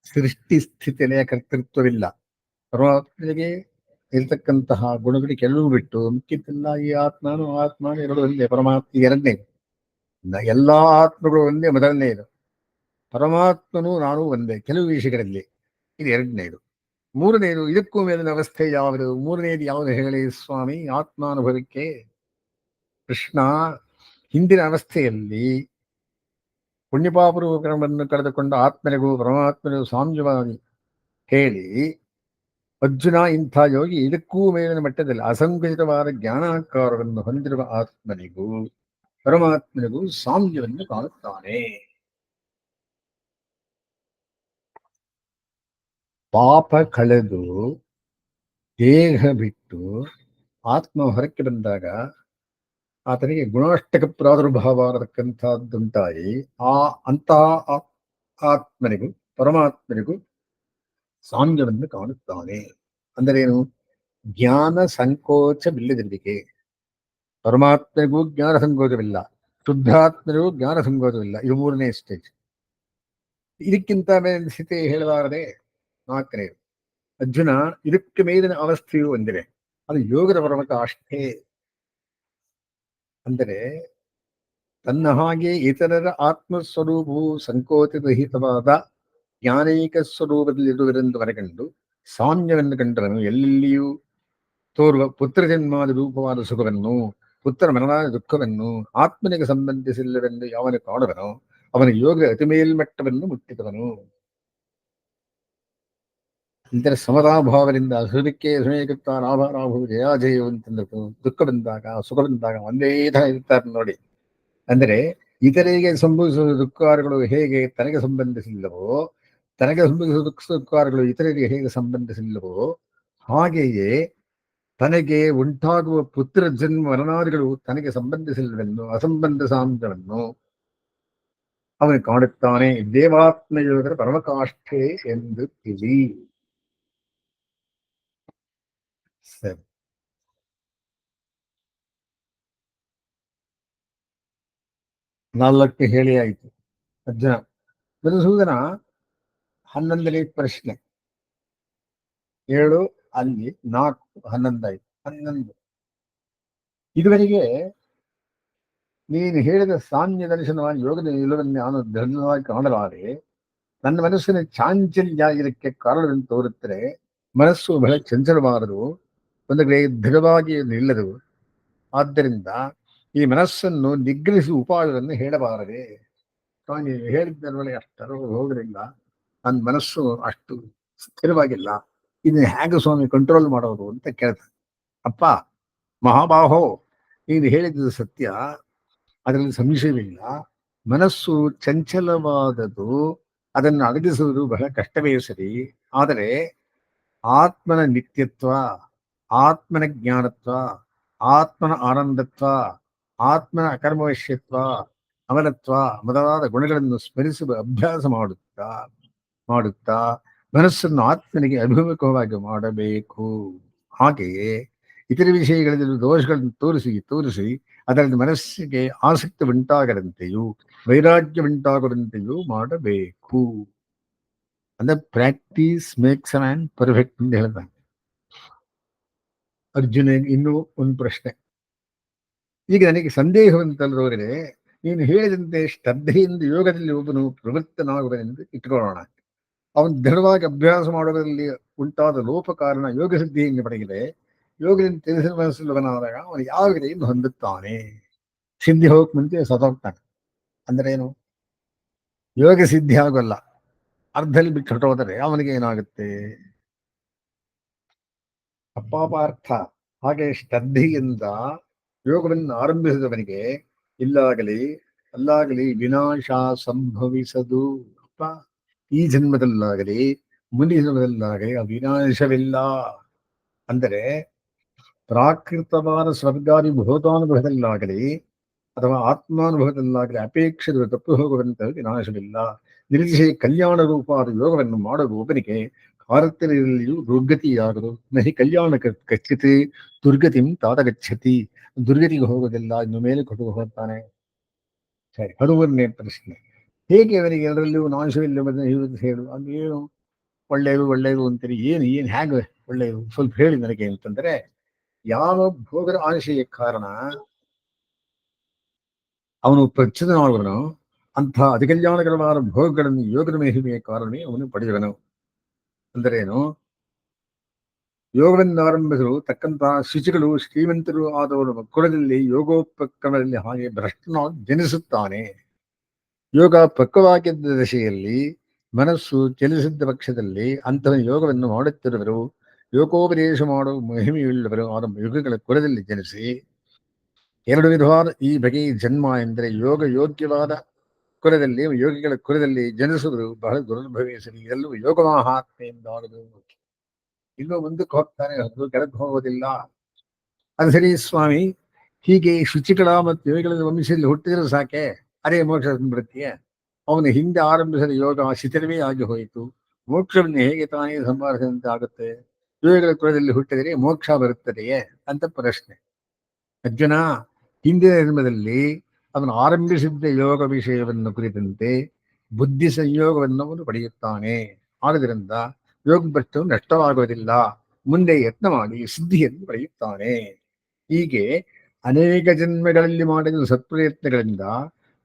ಸೃಷ್ಟಿ ಸ್ಥಿತಿಯ ಕರ್ತೃತ್ವವಿಲ್ಲ. ಪರಮಾತ್ಮನಿಗೆ ಇರತಕ್ಕಂತಹ ಗುಣಗಳಿಗೆ ಕೆಲವು ಬಿಟ್ಟು ಮಿಕ್ಕಿದ್ದೆಲ್ಲ ಈ ಆತ್ಮನು ಎರಡು ಒಂದೇ. ಪರಮಾತ್ಮ ಎರಡನೇ. ಎಲ್ಲಾ ಆತ್ಮಗಳು ಒಂದೇ ಮೊದಲನೆಯದು. ಪರಮಾತ್ಮನು ನಾನು ಒಂದೇ ಕೆಲವು ವಿಷಯಗಳಲ್ಲಿ, ಇದು ಎರಡನೇದು. ಮೂರನೇದು, ಇದಕ್ಕೂ ಮೇಲಿನ ಅವಸ್ಥೆ ಯಾವುದು? ಮೂರನೇದು ಯಾವುದು ಹೇಳಿ ಸ್ವಾಮಿ? ಆತ್ಮಾನುಭವಕ್ಕೆ ಕೃಷ್ಣ ಹಿಂದಿನ ಅವಸ್ಥೆಯಲ್ಲಿ ಪುಣ್ಯಪಾಪರೂಪಗಳನ್ನು ಕಳೆದುಕೊಂಡ ಆತ್ಮನಿಗೂ ಪರಮಾತ್ಮನಿಗೂ ಸಾಮ್ಯವಾಗಿ ಹೇಳಿ, ಅರ್ಜುನ ಇಂಥ ಯೋಗಿ ಇದಕ್ಕೂ ಮೇಲಿನ ಮಟ್ಟದಲ್ಲಿ ಅಸಂಕುಚಿತವಾದ ಜ್ಞಾನಾಕಾರವನ್ನು ಹೊಂದಿರುವ ಆತ್ಮನಿಗೂ ಪರಮಾತ್ಮನಿಗೂ ಸಾಮ್ಯವನ್ನು ಕಾಣುತ್ತಾನೆ. ಪಾಪ ಕಳೆದು ದೇಹ ಬಿಟ್ಟು ಆತ್ಮ ಹೊರಕ್ಕೆ ಬಂದಾಗ ಆತನಿಗೆ ಗುಣಾಷ್ಟಕ ಪ್ರಾದುರ್ಭಾವ ಅನ್ನತಕ್ಕಂಥದ್ದುಂಟಾಗಿ ಅಂತಹ ಆತ್ಮನಿಗೂ ಪರಮಾತ್ಮನಿಗೂ ಸಾಮ್ಯವನ್ನು ಕಾಣುತ್ತಾನೆ. ಅಂದರೇನು? ಜ್ಞಾನ ಸಂಕೋಚವಿಲ್ಲದಿರಲಿಕ್ಕೆ. ಪರಮಾತ್ಮನಿಗೂ ಜ್ಞಾನ ಸಂಕೋಚವಿಲ್ಲ, ಶುದ್ಧಾತ್ಮನಿಗೂ ಜ್ಞಾನ ಸಂಕೋಚವಿಲ್ಲ. ಇದು ಮೂರನೇ ಸ್ಟೇಜ್. ಇದಕ್ಕಿಂತ ಮೇಲಿನ ಸ್ಥಿತಿ ಹೇಳಲಾರದೆ ನಾಲ್ಕನೇದು. ಅರ್ಜುನ, ಇದಕ್ಕೆ ಮೇಲಿನ ಅವಸ್ಥೆಯು ಒಂದಿದೆ, ಅದು ಯೋಗದ ಪರಮಕ ಅಷ್ಟೇ. ಅಂದರೆ ತನ್ನ ಹಾಗೆ ಇತರರ ಆತ್ಮಸ್ವರೂಪವು ಸಂಕೋಚರಹಿತವಾದ ಜ್ಞಾನೈಕ ಸ್ವರೂಪದಲ್ಲಿರುವುದರೆಂದು ಹೊರಗಂಡು ಸಾಮ್ಯವನ್ನು ಕಂಡವನು ಎಲ್ಲೆಲ್ಲಿಯೂ ತೋರುವ ಪುತ್ರ ಜನ್ಮಾದ ರೂಪವಾದ ಸುಖವನ್ನು, ಪುತ್ರ ಮರಣಾದ ದುಃಖವನ್ನು ಆತ್ಮನಿಗೆ ಸಂಬಂಧಿಸಿಲ್ಲವೆಂದು ಯಾವನು ಕಾಣುವನೋ ಅವನ ಯೋಗ ಅತಿ ಮೇಲ್ಮಟ್ಟವನ್ನು ಮುಟ್ಟಿದವನು. ಅಂದರೆ ಸಮತಾಭಾವದಿಂದ ಸುಖಕ್ಕೆ ಸುಮೇಕತ್ವ ಲಾಭಾಲಾಭವು ಜಯಾಜಯವು ಅಂತಂದ್ರು. ದುಃಖ ಬಂದಾಗ ಸುಖ ಬಂದಾಗ ಒಂದೇ ತರ ಇರ್ತಾರೆ ನೋಡಿ. ಅಂದರೆ ಇತರಿಗೆ ಸಂಭವಿಸುವ ದುಃಖಾರಗಳು ಹೇಗೆ ತನಗೆ ಸಂಬಂಧಿಸಿಲ್ಲವೋ, ತನಗೆ ಸಂಭವಿಸುವ ದುಃಖಾರಗಳು ಇತರರಿಗೆ ಹೇಗೆ ಸಂಬಂಧಿಸಿಲ್ಲವೋ, ಹಾಗೆಯೇ ತನಗೆ ಉಂಟಾಗುವ ಪುತ್ರ ಜನ್ಮ ಮರಣಾದಿಗಳು ತನಗೆ ಸಂಬಂಧಿಸಿಲ್ಲವೆಂದು ಅಸಂಬಂಧ ಸಾಂತವನ್ನು ಅವನು ಕಾಣುತ್ತಾನೆ. ದೇವಾತ್ಮಯೋಗದ ಪರಮಕಾಷ್ಠೆ ಎಂದು ತಿಳಿ. ಸರಿ, 4 ಹೇಳಿ ಆಯಿತು. ಅರ್ಜುನ, ಮಧುಸೂದನ 11ನೇ ಪ್ರಶ್ನೆ. 7 ಅಲ್ಲಿ 4 11 ಆಯ್ತು. 11. ಇದುವರೆಗೆ ನೀನು ಹೇಳಿದ ಸಾಮ್ಯ ದರ್ಶನವಾಗಿ ಯೋಗದ ನಿಲುವನ್ನು ನಾನು ದೃಢವಾಗಿ ಕಾಣಲಾರೆ. ನನ್ನ ಮನಸ್ಸಿನ ಚಾಂಚಲ್ಯ ಇದಕ್ಕೆ ಕಾರಣವೆಂದು ತೋರುತ್ತದೆ. ಮನಸ್ಸು ಬಹಳ ಚಂಚಲವಾರದು, ಒಂದು ಕಡೆ ದೃಢವಾಗಿ ನಿಲ್ಲದು. ಆದ್ದರಿಂದ ಈ ಮನಸ್ಸನ್ನು ನಿಗ್ರಹಿಸುವ ಉಪಾಯವನ್ನು ಹೇಳಬಾರದೆ. ನೀವು ಹೇಳಿದ್ದರಲ್ಲಿ ಅಷ್ಟರ ಹೋಗಲಿಲ್ಲ, ನನ್ನ ಮನಸ್ಸು ಅಷ್ಟು ಸ್ಥಿರವಾಗಿಲ್ಲ, ಇದನ್ನ ಹೇಗೆ ಸ್ವಾಮಿ ಕಂಟ್ರೋಲ್ ಮಾಡೋದು ಅಂತ ಕೇಳ್ತಾನೆ. ಅಪ್ಪ ಮಹಾಬಾಹೋ, ನೀನು ಹೇಳಿದ್ದು ಸತ್ಯ, ಅದರಲ್ಲಿ ಸಂಶಯವಿಲ್ಲ. ಮನಸ್ಸು ಚಂಚಲವಾದದು, ಅದನ್ನು ಅಡಗಿಸುವುದು ಬಹಳ ಕಷ್ಟವೇ ಸರಿ. ಆದರೆ ಆತ್ಮನ ನಿತ್ಯತ್ವ, ಆತ್ಮನ ಜ್ಞಾನತ್ವ, ಆತ್ಮನ ಆನಂದತ್ವ, ಆತ್ಮನ ಅಕರ್ಮವಶ್ಯತ್ವ, ಅಮಲತ್ವ ಮೊದಲಾದ ಗುಣಗಳನ್ನು ಸ್ಮರಿಸುವ ಅಭ್ಯಾಸ ಮಾಡುತ್ತಾ ಮನಸ್ಸನ್ನು ಆತ್ಮನಿಗೆ ಅಭಿಮುಖವಾಗಿ ಮಾಡಬೇಕು. ಹಾಗೆಯೇ ಇತರ ವಿಷಯಗಳಲ್ಲಿ ದೋಷಗಳನ್ನು ತೋರಿಸಿ ಅದರಲ್ಲಿ ಮನಸ್ಸಿಗೆ ಆಸಕ್ತಿ ಉಂಟಾಗದಂತೆಯೂ ವೈರಾಗ್ಯ ಉಂಟಾಗದಂತೆಯೂ ಮಾಡಬೇಕು. ಅಂದ್ರೆ practice makes a man perfect ಅಂತ ಹೇಳ್ತಾನೆ. ಅರ್ಜುನ, ಇನ್ನೂ ಒಂದು ಪ್ರಶ್ನೆ. ಈಗ ನನಗೆ ಸಂದೇಹವಂತಲ್ಲದವರಿಗೆ ನೀನು ಹೇಳಿದಂತೆ ಶ್ರದ್ಧೆಯಿಂದ ಯೋಗದಲ್ಲಿ ಒಬ್ಬನು ಪ್ರವೃತ್ತನಾಗುವನೆಂದು ಇಟ್ಟುಕೊಳ್ಳೋಣ. ಅವನು ದೃಢವಾಗಿ ಅಭ್ಯಾಸ ಮಾಡೋದರಲ್ಲಿ ಉಂಟಾದ ಲೋಪ ಕಾರಣ ಯೋಗ ಸಿದ್ಧಿಯನ್ನು ಪಡೆಯದೆ ಯೋಗದಿಂದ ತಿಳಿಸಿದ ಮನಸ್ಸುಲ್ಲವನಾದಾಗ ಅವನು ಯಾವ ವಿಧೆಯನ್ನು ಹೊಂದುತ್ತಾನೆ? ಸಿದ್ಧಿ ಹೋಗಕ್ ಮುಂಚೆ ಸತ್ತೋಗ್ತಾನೆ. ಅಂದ್ರೆ ಏನು? ಯೋಗ ಸಿದ್ಧಿ ಆಗೋಲ್ಲ, ಅರ್ಧದಲ್ಲಿ ಬಿಟ್ಟು ಹೊಟ್ಟೋದರೆ ಅವನಿಗೆ ಏನಾಗುತ್ತೆ? ಅಪ್ಪಾಪಾರ್ಥ. ಹಾಗೆ ಶ್ರದ್ಧೆಯಿಂದ ಯೋಗವನ್ನು ಆರಂಭಿಸಿದವನಿಗೆ ಅಲ್ಲಾಗಲಿ ವಿನಾಶ ಸಂಭವಿಸದು. ಅಪ್ಪ, ಈ ಜನ್ಮದಲ್ಲಾಗಲಿ ಮುಂದಿನ ಜನ್ಮದಲ್ಲಾಗಲಿ ಅವಿನಾಶವಿಲ್ಲ. ಅಂದರೆ ಪ್ರಾಕೃತವಾದ ಸ್ವರ್ಗಾದಿ ಭೂತಾನುಭವದಲ್ಲಾಗಲಿ ಅಥವಾ ಆತ್ಮಾನುಭವದಲ್ಲಾಗಲಿ ಅಪೇಕ್ಷಿತ ತಪ್ಪು ಹೋಗುವಂತಹ ವಿನಾಶವಿಲ್ಲ. ನಿರೀಕ್ಷೆ ಕಲ್ಯಾಣ ರೂಪವಾದ ಯೋಗವನ್ನು ಮಾಡುವ ಒಬ್ಬನಿಗೆ ಕಾರತ್ತಲೆಯಲ್ಲಿಯೂ ದುರ್ಗತಿಯಾಗದು. ನಹಿ ಕಲ್ಯಾಣ ಕಚ್ಚಿತಿ ದುರ್ಗತಿಂ ತಾತ ಗಚ್ಚತಿ. ದುರ್ಗತಿಗೆ ಹೋಗೋದಿಲ್ಲ, ಇನ್ನು ಮೇಲೆ ಕೊಟ್ಟು ಹೋಗ್ತಾನೆ. ಸರಿ, 11ನೇ ಪ್ರಶ್ನೆ. ಹೇಗೆ ಅವನಿಗೆ ಎಲ್ಲರಲ್ಲಿಯೂ ನಾಶವಿಲ್ಲವೆಂದು ಹೇಳು? ಅದೇನು ಒಳ್ಳೆಯದು ಒಳ್ಳೆಯದು ಅಂತೀರಿ, ಏನು ಹೇಗೆ ಒಳ್ಳೆಯದು ಸ್ವಲ್ಪ ಹೇಳಿ ನನಗೆ ಅಂತಂದ್ರೆ, ಯಾವ ಭೋಗದ ಆಶೆಯ ಕಾರಣ ಅವನು ಪ್ರಚ್ಯುತನಾಗುವನು, ಅಂಥ ಅತಿಕಲ್ಯಾಣಕರವಾದ ಭೋಗಗಳನ್ನು ಯೋಗದ ಮಹಿಮೆಯ ಕಾರಣವೇ ಅವನು ಪಡೆಯುವನು. ಅಂದರೇನು? ಯೋಗವನ್ನು ಆರಂಭಿಸಲು ತಕ್ಕಂತಹ ಶುಚಿಗಳು ಶ್ರೀಮಂತರು ಆದವರ ಕುಲದಲ್ಲಿ ಯೋಗೋಪಕ್ರಮದಲ್ಲಿ ಹಾಗೆ ಭ್ರಷ್ಟನಾಗಿ ಜನಿಸುತ್ತಾನೆ. ಯೋಗ ಪಕ್ವವಾಗಿದ್ದ ದಶೆಯಲ್ಲಿ ಮನಸ್ಸು ಚಲಿಸಿದ್ದ ಪಕ್ಷದಲ್ಲಿ ಅಂತಹ ಯೋಗವನ್ನು ಮಾಡುತ್ತಿರುವರು ಯೋಗೋಪದೇಶ ಮಾಡುವ ಮಹಿಮೆಯುಳ್ಳವರು ಆದ ಯೋಗಗಳ ಕುಲದಲ್ಲಿ ಜನಿಸಿ, 2 ವಿಧವಾದ ಈ ಬಗೆಯ ಜನ್ಮ ಎಂದರೆ ಯೋಗ ಯೋಗ್ಯವಾದ ಕುಲದಲ್ಲಿ ಯೋಗಿಗಳ ಕುಲದಲ್ಲಿ ಜನಿಸುವುದು ಬಹಳ ದುರ್ಭವೇ. ಸರಿ, ಎಲ್ಲವೂ ಯೋಗ ಮಹಾತ್ಮೆಯಿಂದಾಗದು. ಇನ್ನೂ ಮುಂದಕ್ಕೆ ಹೋಗ್ತಾನೆ, ಅದು ಕೆಳಗೆ ಹೋಗೋದಿಲ್ಲ. ಅದು ಸರಿ ಸ್ವಾಮಿ, ಹೀಗೆ ಶುಚಿಗಳ ಮತ್ತು ಯೋಗಿಗಳ ವಂಶದಲ್ಲಿ ಹುಟ್ಟಿದ್ರೆ ಸಾಕೆ, ಅದೇ ಮೋಕ್ಷ ಬರುತ್ತೆಯೇ? ಅವನು ಹಿಂದೆ ಆರಂಭಿಸಿದ ಯೋಗ ಶಿಥಿಲವೇ ಆಗಿ ಹೋಯಿತು. ಮೋಕ್ಷವನ್ನು ಹೇಗೆ ತಾನೇ ಸಂಪಾದಿಸಿದಂತೆ ಆಗುತ್ತೆ? ಯೋಗಗಳ ಕುಲದಲ್ಲಿ ಹುಟ್ಟಿದರೆ ಮೋಕ್ಷ ಬರುತ್ತದೆಯೇ ಅಂತ ಪ್ರಶ್ನೆ. ಅರ್ಜುನ, ಹಿಂದಿನ ಜನ್ಮದಲ್ಲಿ ಅವನು ಆರಂಭಿಸಿದ್ದ ಯೋಗ ವಿಷಯವನ್ನು ಕುರಿತಂತೆ ಬುದ್ಧಿ ಸಂಯೋಗವನ್ನು ಅವನು ಪಡೆಯುತ್ತಾನೆ. ಆದ್ದರಿಂದ ಯೋಗ ಭ್ರಷ್ಟವು ನಷ್ಟವಾಗುವುದಿಲ್ಲ. ಮುಂದೆ ಯತ್ನ ಮಾಡಿ ಸಿದ್ಧಿಯನ್ನು ಪಡೆಯುತ್ತಾನೆ. ಹೀಗೆ ಅನೇಕ ಜನ್ಮಗಳಲ್ಲಿ ಮಾಡಿದ ಸತ್ಪ್ರಯತ್ನಗಳಿಂದ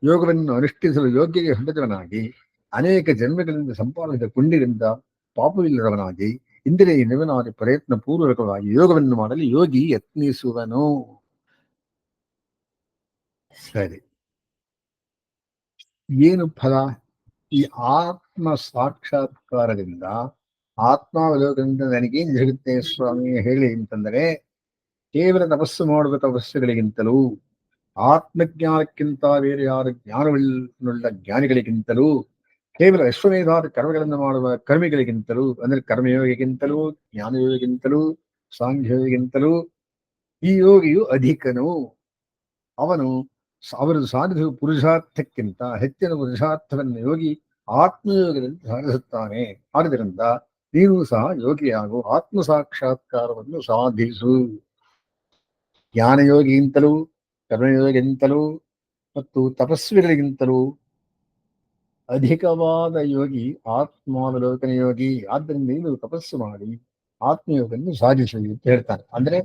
ಯೋಗವನ್ನು ಅನುಷ್ಠಿಸಲು ಯೋಗ್ಯಗೆ ಹೊಂದಿದವನಾಗಿ, ಅನೇಕ ಜನ್ಮಗಳಿಂದ ಸಂಪಾದಿಸಿದ ಪುಣ್ಯದಿಂದ ಪಾಪವಿಲ್ಲದವನಾಗಿ, ಇಂದ್ರಿಯ ನಿವನಾದಿ ಪ್ರಯತ್ನ ಪೂರ್ವಕವಾಗಿ ಯೋಗವನ್ನು ಮಾಡಲು ಯೋಗಿ ಯತ್ನಿಸುವನು. ಸರಿ, ಏನು ಫಲ? ಈ ಆತ್ಮ ಸಾಕ್ಷಾತ್ಕಾರದಿಂದ, ಆತ್ಮಾವಲೋಕನದಿಂದ ನನಗೇನು ಸಿಗುತ್ತೆ ಸ್ವಾಮಿ ಹೇಳಿ ಅಂತಂದರೆ, ಕೇವಲ ತಪಸ್ಸು ಮಾಡುವ ತಪಸ್ಸುಗಳಿಗಿಂತಲೂ, ಆತ್ಮಜ್ಞಾನಕ್ಕಿಂತ ಬೇರೆ ಯಾರ ಜ್ಞಾನವುಳ್ಳ ಜ್ಞಾನಿಗಳಿಗಿಂತಲೂ, ಕೇವಲ ಅಶ್ವಮೇಧಾದ ಕರ್ಮಗಳನ್ನು ಮಾಡುವ ಕರ್ಮಿಗಳಿಗಿಂತಲೂ, ಅಂದರೆ ಕರ್ಮಯೋಗಿಗಿಂತಲೂ, ಜ್ಞಾನಯೋಗಿಗಿಂತಲೂ, ಸಾಂಖ್ಯಯೋಗಿಗಿಂತಲೂ ಈ ಯೋಗಿಯು ಅಧಿಕನು. ಅವರು ಸಾಧಿಸುವ ಪುರುಷಾರ್ಥಕ್ಕಿಂತ ಹೆಚ್ಚಿನ ಪುರುಷಾರ್ಥವನ್ನು ಯೋಗಿ ಆತ್ಮಯೋಗದಲ್ಲಿ ಸಾಧಿಸುತ್ತಾನೆ. ಆದ್ದರಿಂದ ನೀನು ಸಹ ಯೋಗಿಯಾಗು, ಆತ್ಮ ಸಾಕ್ಷಾತ್ಕಾರವನ್ನು ಸಾಧಿಸು. ಜ್ಞಾನಯೋಗಿಗಿಂತಲೂ, ಕರ್ಮಯೋಗಿಗಿಂತಲೂ ಮತ್ತು ತಪಸ್ವಿಗಳಿಗಿಂತಲೂ ಅಧಿಕವಾದ ಯೋಗಿ ಆತ್ಮಾವಲೋಕನ ಯೋಗಿ. ಆದ್ದರಿಂದ ನೀನು ತಪಸ್ಸು ಮಾಡಿ ಆತ್ಮಯೋಗವನ್ನು ಸಾಧಿಸು ಅಂತ ಹೇಳ್ತಾನೆ. ಅಂದ್ರೆ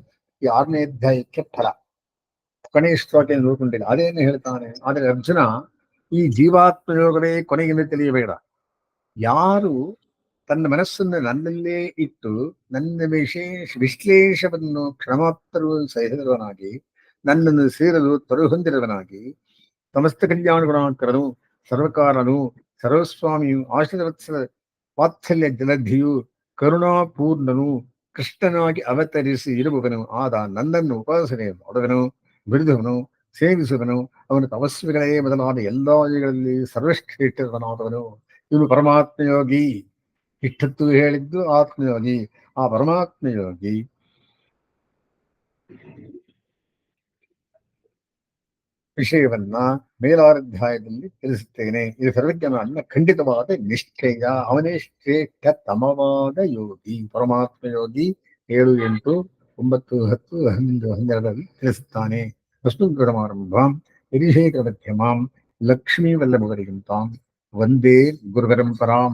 ಈ 6ನೇ ಅಧ್ಯಾಯಕ್ಕೆ ಫಲ. ಕೊನೆಯ ಶ್ಲೋಕ ನೋಡ್ಕೊಂಡಿಲ್ಲ, ಅದೇನು ಹೇಳ್ತಾನೆ. ಆದರೆ ಅರ್ಜುನ, ಈ ಜೀವಾತ್ಮಯೋಗವೇ ಕೊನೆಗೆಂದು ತಿಳಿಯಬೇಡ. ಯಾರು ತನ್ನ ಮನಸ್ಸನ್ನು ನನ್ನಲ್ಲೇ ಇಟ್ಟು ನನ್ನ ವಿಶ್ಲೇಷವನ್ನು ಕ್ಷಣಮಾತ್ರವೂ ಸಹಿಸಿದವನಾಗಿ, ನನ್ನನ್ನು ಸೇರಲು ಹೊಂದಿರುವವನಾಗಿ, ಸಮಸ್ತ ಕಲ್ಯಾಣ ಗುಣಾಕರನು, ಸರ್ವಕಾರನು, ಸರ್ವಸ್ವಾಮಿಯು, ಆಶ್ರಿತವತ್ಸಲ ವಾತ್ಸಲ್ಯ ಜಲಧಿಯು, ಕರುಣಾಪೂರ್ಣನು, ಕೃಷ್ಣನಾಗಿ ಅವತರಿಸಿ ಇರುವವನು ಆದ ನನ್ನನ್ನು ಉಪಾಸನೆ ಮಾಡುವನು, ಬಿಡಿದವನು, ಸೇವಿಸುವನು. ಅವನು ತಪಸ್ವಿಗಳೇ ಮೊದಲಾದ ಎಲ್ಲಾ ಯುಗಗಳಲ್ಲಿ ಸರ್ವಶ್ರೇಷ್ಠನಾದವನು. ಇವನು ಪರಮಾತ್ಮಯೋಗಿ. ಇಷ್ಟತ್ತು ಹೇಳಿದ್ದು ಆತ್ಮಯೋಗಿ. ಆ ಪರಮಾತ್ಮಯೋಗಿ ವಿಷಯವನ್ನ ಮೇಲಾಧ್ಯಾಯದಲ್ಲಿ ತಿಳಿಸುತ್ತೇನೆ. ಇದು ಸರ್ವಜ್ಞನ ಖಂಡಿತವಾದ ನಿಶ್ಚಯ. ಅವನೇ ಶ್ರೇಷ್ಠತಮವಾದ ಯೋಗಿ, ಪರಮಾತ್ಮ ಯೋಗಿ. 7, 8, 9, 10, 11, 12ರಲ್ಲಿ ತಿಳಿಸುತ್ತಾನೆ. ವಸ್ತುಗುಣಮಾರಂಭಾಂ ಹಿರಿಶೇಖರ ಮಧ್ಯಮಾಂ ಲಕ್ಷ್ಮೀ ವಲ್ಲಭವರಿಗಿಂತಾಂ ವಂದೇ ಗುರುಪರಂಪರಾಂ.